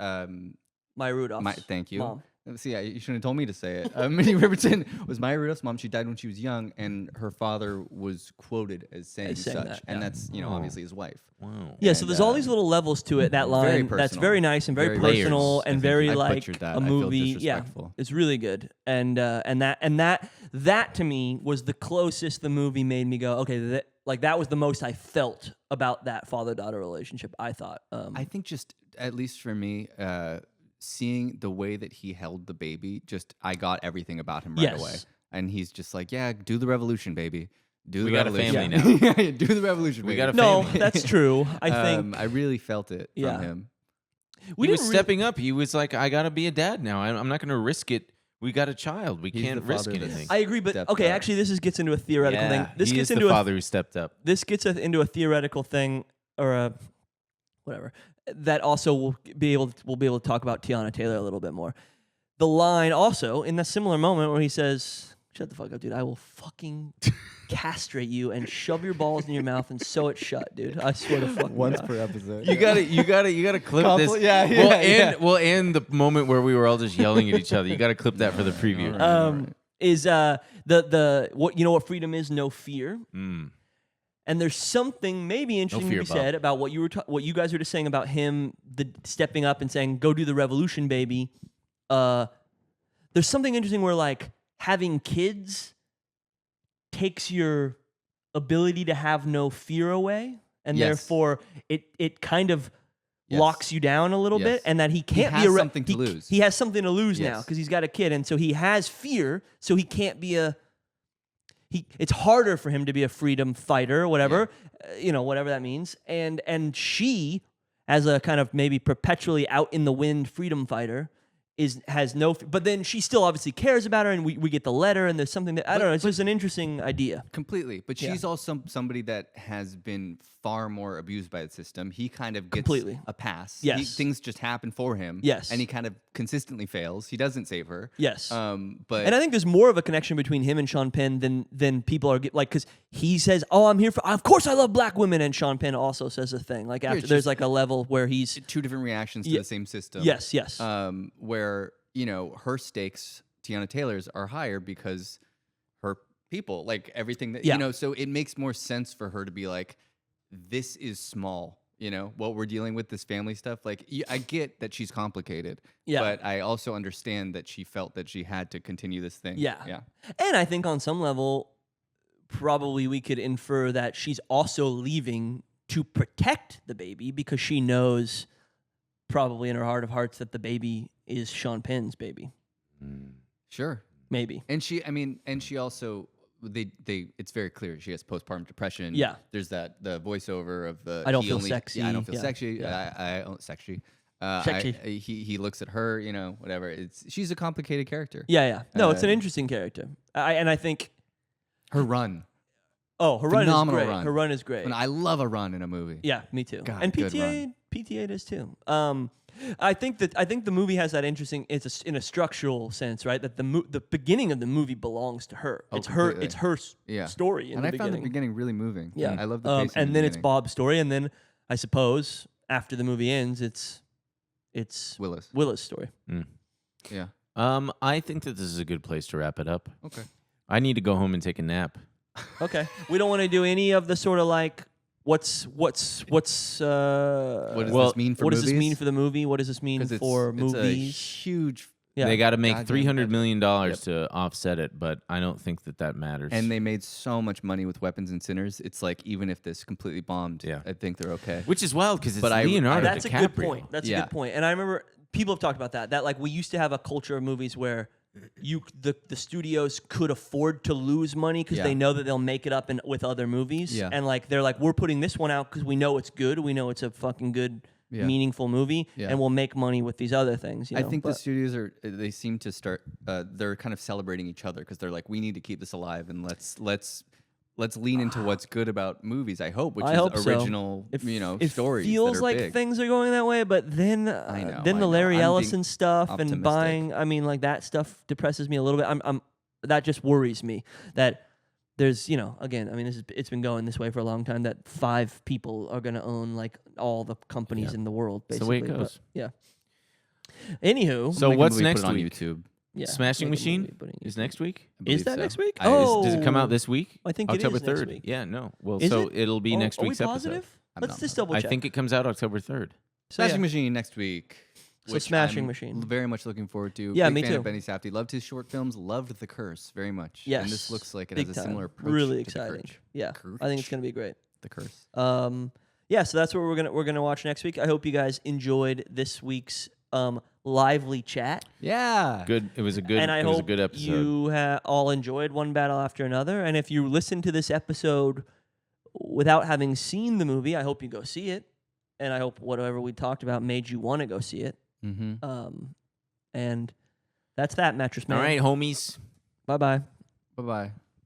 S2: Maya Rudolph's
S5: Thank you.
S2: mom.
S5: See, you shouldn't have told me to say it. Minnie Riperton was Maya Rudolph's mom. She died when she was young, and her father was quoted as saying
S2: saying
S5: such,
S2: that,
S5: and
S2: yeah.
S5: that's obviously his wife.
S1: Wow.
S2: Yeah, so
S5: And,
S2: there's all these little levels to it. That line,
S5: very
S2: that's
S5: personal.
S2: very nice and very,
S5: Very
S2: personal
S1: layers.
S2: and
S5: I think
S2: very
S5: I
S2: like
S5: butchered that.
S2: a
S5: I feel
S2: movie. Yeah,
S5: disrespectful.
S2: it's really good. And that to me was the closest the movie made me go, okay, that was the most I felt about that father-daughter relationship. I thought.
S5: I think just at least for me, seeing the way that he held the baby, I got everything about him right
S2: Yes.
S5: away. And he's just like, yeah, do the revolution, baby. Do
S1: We
S5: the
S1: got a
S5: revolution.
S1: family
S5: now. Yeah, do the revolution.
S1: We
S5: baby.
S1: got a
S2: no,
S1: family.
S2: that's true. I think
S5: I really felt it
S2: Yeah.
S5: from him.
S1: He
S2: we
S1: was
S2: didn't
S1: stepping up. He was like, I got to be a dad now. I'm not going to risk it. We got a child. We
S5: He's
S1: can't
S5: the
S1: risk
S5: father that-
S1: anything.
S2: I agree, but
S5: Stepped
S2: okay,
S5: up.
S2: actually, this gets into a theoretical thing. This
S1: he
S2: gets
S1: is
S2: into
S1: the father who stepped up.
S2: This gets us into a theoretical thing or a whatever that also we'll be able to talk about Teyana Taylor a little bit more. The line also in that similar moment where he says, "Shut the fuck up, dude. I will fucking castrate you and shove your balls in your mouth and sew it shut, dude. I swear to fucking
S5: Once
S2: God."
S5: per episode.
S1: You gotta clip this.
S5: Yeah, yeah,
S1: We'll end the moment where we were all just yelling at each other. You gotta clip that for the preview.
S2: Is the what freedom is? No fear. And there's something maybe interesting to
S1: fear,
S2: be
S1: Bob.
S2: said about what you guys were just saying about him stepping up and saying, "Go do the revolution, baby." There's something interesting where like having kids takes your ability to have no fear away, and
S5: Yes.
S2: therefore it kind of
S5: Yes.
S2: locks you down a little bit,
S5: Yes.
S2: and that he can't
S5: has
S2: be a
S5: something to lose.
S2: He has something to lose now
S5: Yes.
S2: because he's got a kid, and so he has fear, so he can't be it's harder for him to be a freedom fighter or whatever, whatever that means. And she, as a kind of maybe perpetually out in the wind freedom fighter, has no, but then she still obviously cares about her, and we get the letter, and there's something that I don't know. It's just an interesting idea.
S5: Completely. But
S2: Yeah.
S5: she's also somebody that has been far more abused by the system. He kind of gets
S2: Completely.
S5: a pass.
S2: Yes.
S5: Things just happen for him.
S2: Yes.
S5: And he kind of consistently fails. He doesn't save her.
S2: Yes.
S5: But
S2: And I think there's more of a connection between him and Sean Penn than people are like, because he says, "Oh, I'm here for. Of course, I love black women," and Sean Penn also says a thing like after
S5: it's
S2: there's
S5: just-
S2: like a level where he's
S5: two different reactions to
S2: Ye-
S5: the same system.
S2: yes, yes,
S5: Where, her stakes, Teyana Taylor's, are higher because her people, like everything that,
S2: Yeah.
S5: so it makes more sense for her to be like, this is small, what we're dealing with, this family stuff. Like, I get that she's complicated,
S2: Yeah.
S5: but I also understand that she felt that she had to continue this thing.
S2: Yeah.
S5: Yeah.
S2: And I think on some level, probably we could infer that she's also leaving to protect the baby because she knows, probably in her heart of hearts, that the baby is Sean Penn's baby.
S5: Sure.
S2: Maybe.
S5: And she also, it's very clear she has postpartum depression.
S2: Yeah.
S5: There's the voiceover of the
S2: I don't
S5: he
S2: feel
S5: only-
S2: sexy.
S5: Yeah, I don't feel
S2: Yeah.
S5: sexy.
S2: Yeah.
S5: I don't sexy.
S2: Sexy.
S5: He looks at her, whatever. She's a complicated character.
S2: Yeah. No, it's an
S5: Uh,
S2: interesting character. I think.
S5: Her run.
S2: Oh, her run is
S5: Phenomenal
S2: great.
S5: run.
S2: Her run is great.
S5: And I love a run in a movie.
S2: Yeah, me too.
S5: God,
S2: and
S5: good
S2: PTA does too. I think the movie has that interesting. It's in a structural sense, right? That the beginning of the movie belongs to her.
S5: Oh,
S2: It's
S5: completely.
S2: her
S5: Yeah.
S2: story. In
S5: And
S2: the
S5: I
S2: beginning.
S5: found the beginning really moving.
S2: Yeah,
S5: I love the pacing in
S2: and
S5: the
S2: then it's
S5: beginning.
S2: Bob's story, and then I suppose after the movie ends, it's
S5: Willis.
S2: story.
S5: Yeah.
S1: I think that this is a good place to wrap it up.
S5: Okay.
S1: I need to go home and take a nap.
S2: Okay, we don't want to do any of the sort of like what does
S5: What does this mean for
S2: what does
S5: movies?
S2: this mean for the movie? What does this mean
S5: 'Cause
S2: for
S5: it's a
S2: movies?
S5: huge.
S2: Yeah.
S1: They got to make
S5: Goddamn
S1: $300 million
S5: Yep.
S1: to offset it, but I don't think that matters.
S5: And they made so much money with Weapons and Sinners. It's like, even if this completely bombed,
S1: Yeah.
S5: I think they're okay.
S1: which is wild because it's
S5: But
S1: Leonardo
S2: That's
S1: DiCaprio.
S2: a good point. That's a
S5: Yeah.
S2: good point. And I remember people have talked about that. That like we used to have a culture of movies where the studios could afford to lose money because
S5: Yeah.
S2: they know that they'll make it up with other movies.
S5: Yeah.
S2: And like they're like, we're putting this one out because we know it's good. We know it's a fucking good,
S5: Yeah.
S2: meaningful movie,
S5: Yeah.
S2: and we'll make money with these other things.
S5: I think the studios they seem to start, they're kind of celebrating each other because they're like, we need to keep this alive and let's lean into what's good about movies, I hope, which
S2: I
S5: is
S2: hope so.
S5: original,
S2: It
S5: stories
S2: feels
S5: that are
S2: like
S5: big.
S2: things are going that way, but then
S5: I know,
S2: then
S5: I
S2: the
S5: know.
S2: Larry
S5: I'm being
S2: Ellison stuff and
S5: optimistic.
S2: buying. I mean, like that stuff depresses me a little bit. I'm that just worries me that there's again. I mean, it's been going this way for a long time that 5 people are going to own like all the companies in the world.
S1: That's the
S2: Basically,
S1: way it goes.
S2: But, yeah. Anywho,
S1: So
S5: Make a
S1: what's
S5: movie,
S1: next
S5: put it on
S1: week?
S5: YouTube.
S2: yeah,
S1: Smashing
S2: make a movie,
S1: Machine
S2: put it in
S1: is
S2: YouTube.
S1: next week.
S5: I believe
S2: Is that
S5: so.
S2: next week?
S5: I-
S2: Oh,
S1: Does it come out this week?
S2: I think it is
S1: October
S2: next
S1: 3rd.
S2: week.
S1: Yeah, no. Well,
S2: Is
S1: so
S2: it?
S1: it'll be next
S2: Are we
S1: week's
S2: positive?
S1: episode.
S5: I'm
S2: Let's
S5: not
S2: just double check.
S1: I think it comes out October 3rd.
S2: So,
S5: Smashing
S2: yeah.
S5: Machine next week.
S2: So
S5: which
S2: Smashing
S5: I'm
S2: Machine.
S5: Very much looking forward to.
S2: Yeah,
S5: Big
S2: me
S5: fan
S2: too.
S5: of Benny Safdie. Loved his short films. Loved The Curse very much.
S2: Yes,
S5: And this looks like it
S2: big
S5: has a
S2: time.
S5: similar approach.
S2: Really
S5: to The
S2: exciting.
S5: Curse.
S2: Yeah, I think it's gonna be great.
S5: The Curse.
S2: Yeah, so that's what we're gonna watch next week. I hope you guys enjoyed this week's lively chat,
S5: Yeah.
S1: Good. It was a good.
S2: and I
S1: it was a
S2: hope
S1: good episode.
S2: you all enjoyed One Battle After Another. And if you listen to this episode without having seen the movie, I hope you go see it, and I hope whatever we talked about made you want to go see it.
S5: Mm-hmm.
S2: And that's that, Mattress Man.
S1: All right, homies.
S2: Bye bye.
S5: Bye-bye.